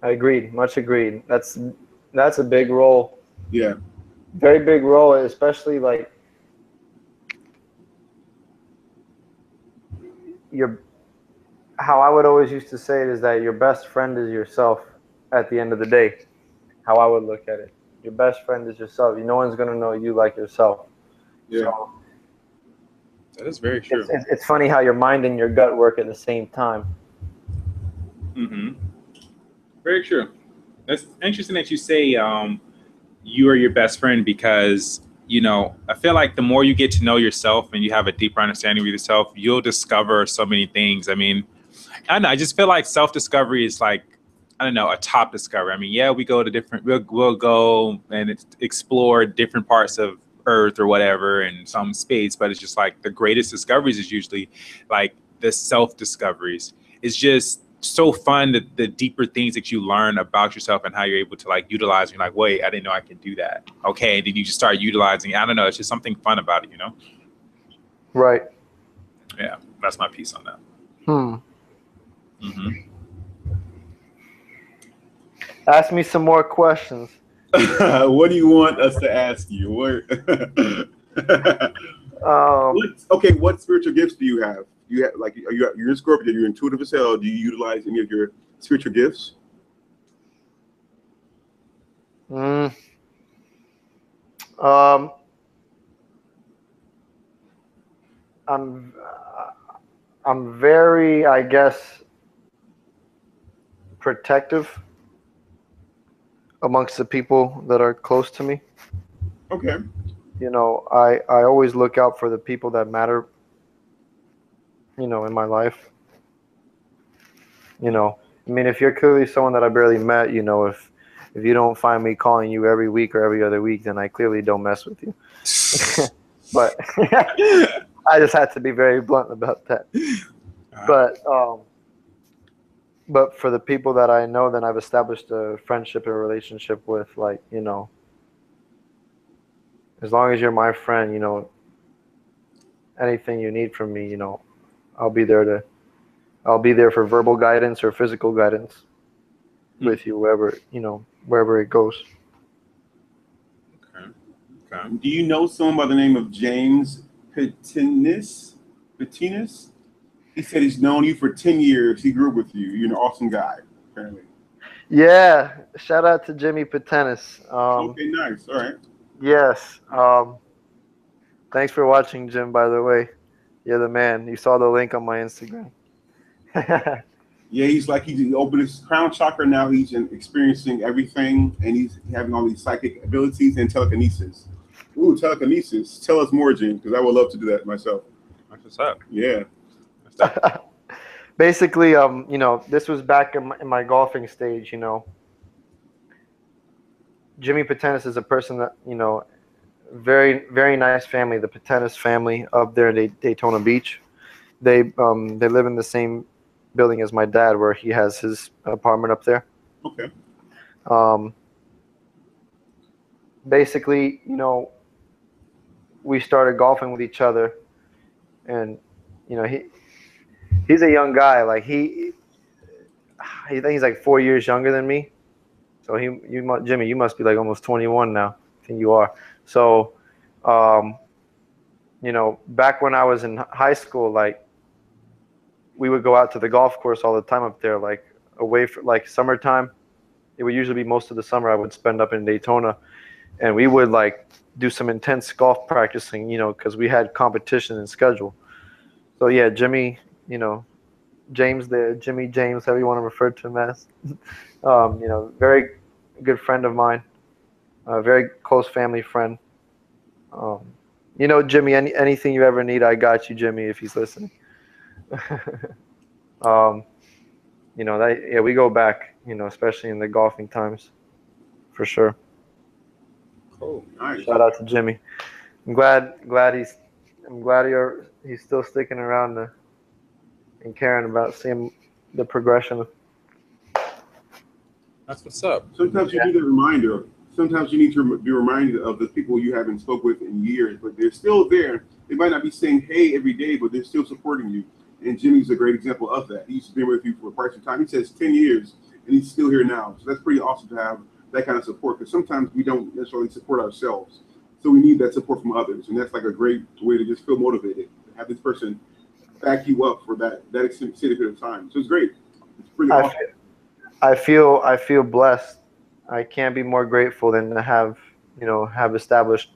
I agreed. Much agreed. That's a big role. Yeah. Very big role, especially like how I would always used to say it is that your best friend is yourself at the end of the day. How I would look at it. Your best friend is yourself. No one's going to know you like yourself. Yeah. So That is very true. it's funny how your mind and your gut work at the same time. Mm-hmm. Very true. That's interesting that you say you are your best friend because, you know, I feel like the more you get to know yourself and you have a deeper understanding of yourself, you'll discover so many things. I mean, I don't know, I just feel like self-discovery is like, I don't know, a top discovery. I mean, yeah, we go to different, we'll go and explore different parts of Earth or whatever in some space, but it's just like the greatest discoveries is usually like the self-discoveries. It's just so fun that the deeper things that you learn about yourself and how you're able to like utilize. You're like, wait, I didn't know I could do that. Okay, and then you just start utilizing. I don't know. It's just something fun about it, you know? Right. Yeah, that's my piece on that. Mm-hmm. Ask me some more questions. What do you want us to ask you? What spiritual gifts do you have? You have like you're in Scorpio. You're intuitive as hell. Do you utilize any of your spiritual gifts? I'm very, I guess, protective amongst the people that are close to me. Okay. You know, I always look out for the people that matter, you know, in my life. You know, I mean, if you're clearly someone that I barely met, you know, if you don't find me calling you every week or every other week, then I clearly don't mess with you. But I just had to be very blunt about that. But for the people that I know, then I've established a friendship and relationship with, like, you know, as long as you're my friend, you know, anything you need from me, you know, I'll be there for verbal guidance or physical guidance with you, wherever it goes. Okay. Do you know someone by the name of James Patinis? He said he's known you for 10 years. He grew up with you. You're an awesome guy, apparently. Yeah. Shout out to Jimmy Patinis. Okay, nice. All right. Yes. Thanks for watching, Jim, by the way. You're the man. You saw the link on my Instagram. Yeah, he's opened his crown chakra now. He's experiencing everything, and he's having all these psychic abilities and telekinesis. Ooh, telekinesis. Tell us more, Jim, because I would love to do that myself. What's up? Yeah. Basically, you know, this was back in my golfing stage, you know. Jimmy Patinis is a person that, you know, very, very nice family, the Patinis family up there in Daytona Beach. They live in the same building as my dad, where he has his apartment up there. Okay. Basically, you know, we started golfing with each other, and you know, he's a young guy. Like I think he's like 4 years younger than me. So Jimmy, you must be like almost 21 now. I think you are. So, you know, back when I was in high school, like, we would go out to the golf course all the time up there, like away from like summertime. It would usually be most of the summer I would spend up in Daytona, and we would like do some intense golf practicing, you know, because we had competition and schedule. So yeah, Jimmy, you know, Jimmy James, however you want to refer to him as, you know, very good friend of mine, a very close family friend. You know, Jimmy, anything you ever need, I got you, Jimmy, if he's listening. You know, we go back, you know, especially in the golfing times, for sure. Cool. Nice. Shout out to Jimmy. I'm glad he's still sticking around and caring about seeing the progression. That's what's up. Sometimes you need a reminder. sometimes you need to be reminded of the people you haven't spoke with in years, but they're still there. They might not be saying hey every day, but they're still supporting you. And Jimmy's a great example of that. He's been with you for quite some time. He says 10 years, and he's still here now. So that's pretty awesome to have that kind of support, because sometimes we don't necessarily support ourselves. So we need that support from others. And that's like a great way to just feel motivated, to have this person back you up for that extended period of time. So it's great. It's pretty awesome. I feel blessed. I can't be more grateful than to have established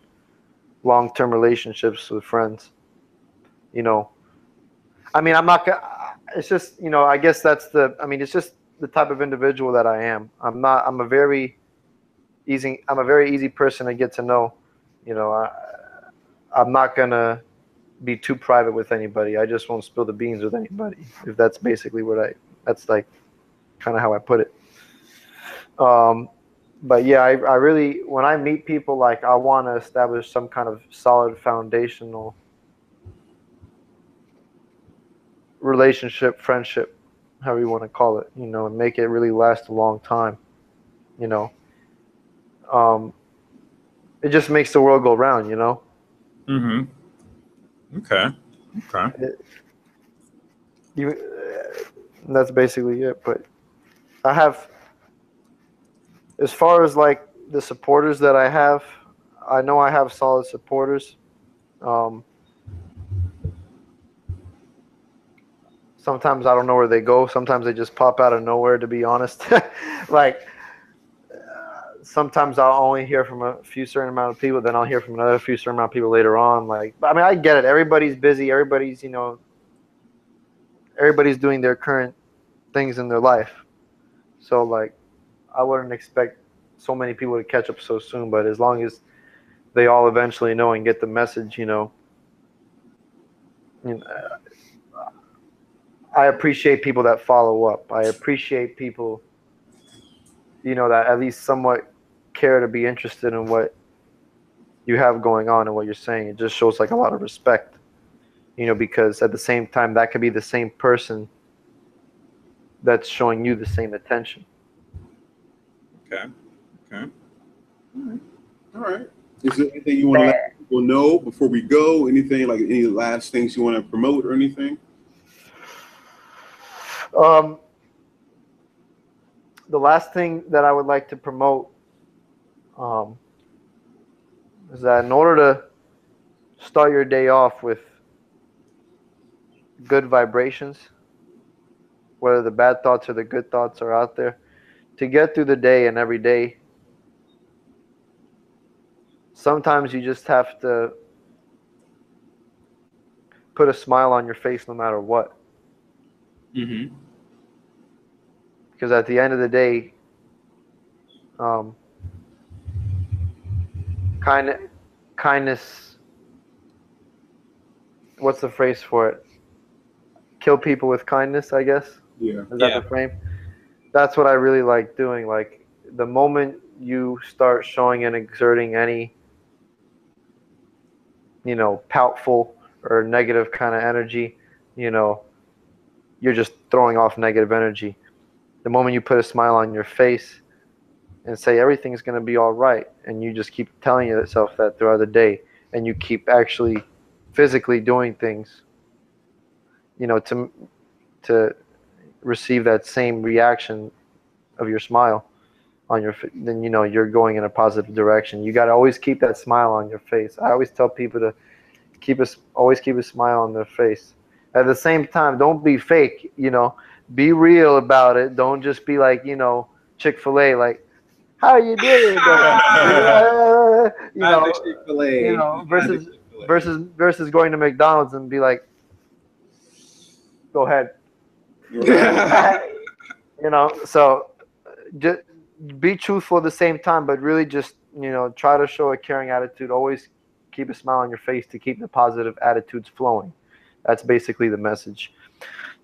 long-term relationships with friends. I mean, I'm not gonna. It's just, I guess it's just the type of individual that I am. I'm a very easy person to get to know. I'm not gonna be too private with anybody. I just won't spill the beans with anybody. If that's basically that's like kind of how I put it. But yeah, I really, when I meet people, like, I want to establish some kind of solid foundational relationship, friendship, however you want to call it, and make it really last a long time. It just makes the world go round, Mm-hmm. Okay. That's basically it. But I have, as far as like the supporters that I have, I know I have solid supporters. Sometimes I don't know where they go. Sometimes they just pop out of nowhere, to be honest. Like, sometimes I'll only hear from a few certain amount of people, then I'll hear from another few certain amount of people later on. Like, I mean, I get it. Everybody's busy. Everybody's doing their current things in their life. So, like, I wouldn't expect so many people to catch up so soon. But as long as they all eventually know and get the message, I appreciate people that follow up. I appreciate people, that at least somewhat care to be interested in what you have going on and what you're saying. It just shows like a lot of respect, because at the same time, that could be the same person that's showing you the same attention. Okay. All right. Is there anything you want to let people know before we go? Anything, like any last things you want to promote or anything? The last thing that I would like to promote is that in order to start your day off with good vibrations, whether the bad thoughts or the good thoughts are out there, to get through the day and every day, sometimes you just have to put a smile on your face no matter what. Mm-hmm. Because at the end of the day, kindness, what's the phrase for it? Kill people with kindness, I guess. Yeah. Is that the frame? That's what I really like doing. Like, the moment you start showing and exerting any, poutful or negative kind of energy, you're just throwing off negative energy. The moment you put a smile on your face and say everything's going to be all right, and you just keep telling yourself that throughout the day, and you keep actually physically doing things, to receive that same reaction of your smile on your, then you're going in a positive direction. You got to always keep that smile on your face. I always tell people to always keep a smile on their face. At the same time, don't be fake. Be real about it. Don't just be like, Chick-fil-A, like, how are you doing? Versus going to McDonald's and be like, go ahead. So just be truthful at the same time, but really just, try to show a caring attitude. Always keep a smile on your face to keep the positive attitudes flowing. That's basically the message.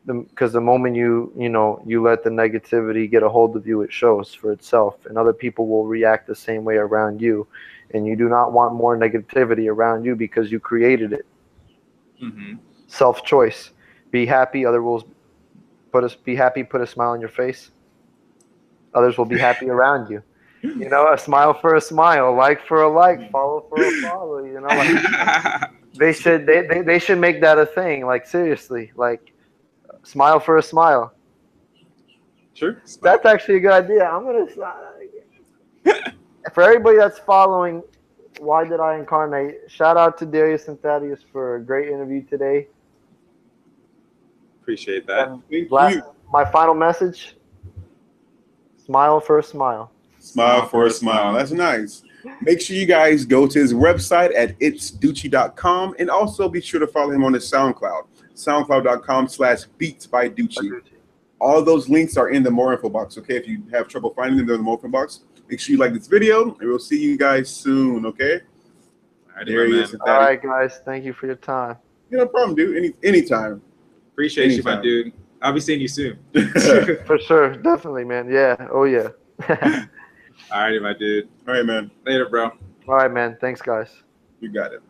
Because the moment you let the negativity get a hold of you, it shows for itself, and other people will react the same way around you, and you do not want more negativity around you because you created it. Mm-hmm. Self-choice. Be happy. Other will be happy. Put a smile on your face. Others will be happy around you. You know, a smile for a smile, like for a like, follow for a follow. You know, like they should make that a thing. Like seriously, like smile for a smile. Sure. That's actually a good idea. I'm gonna for everybody that's following. Why Did I Incarnate? Shout out to Darius and Thaddeus for a great interview today. Appreciate that. And Thank you. my final message: smile for a smile. Smile for a smile. That's nice. Make sure you guys go to his website at itsducci.com, and also be sure to follow him on his SoundCloud, soundcloud.com/beats by Ducci. All of those links are in the more info box. Okay, if you have trouble finding them, they're in the more info box. Make sure you like this video, and we'll see you guys soon. Okay. There he is. All right, guys. Thank you for your time. Yeah, no problem, dude. Anytime. Appreciate you, my dude. I'll be seeing you soon. For sure. Definitely, man. Yeah. Oh, yeah. All righty, my dude. All right, man. Later, bro. All right, man. Thanks, guys. You got it.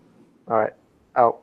All right. Out.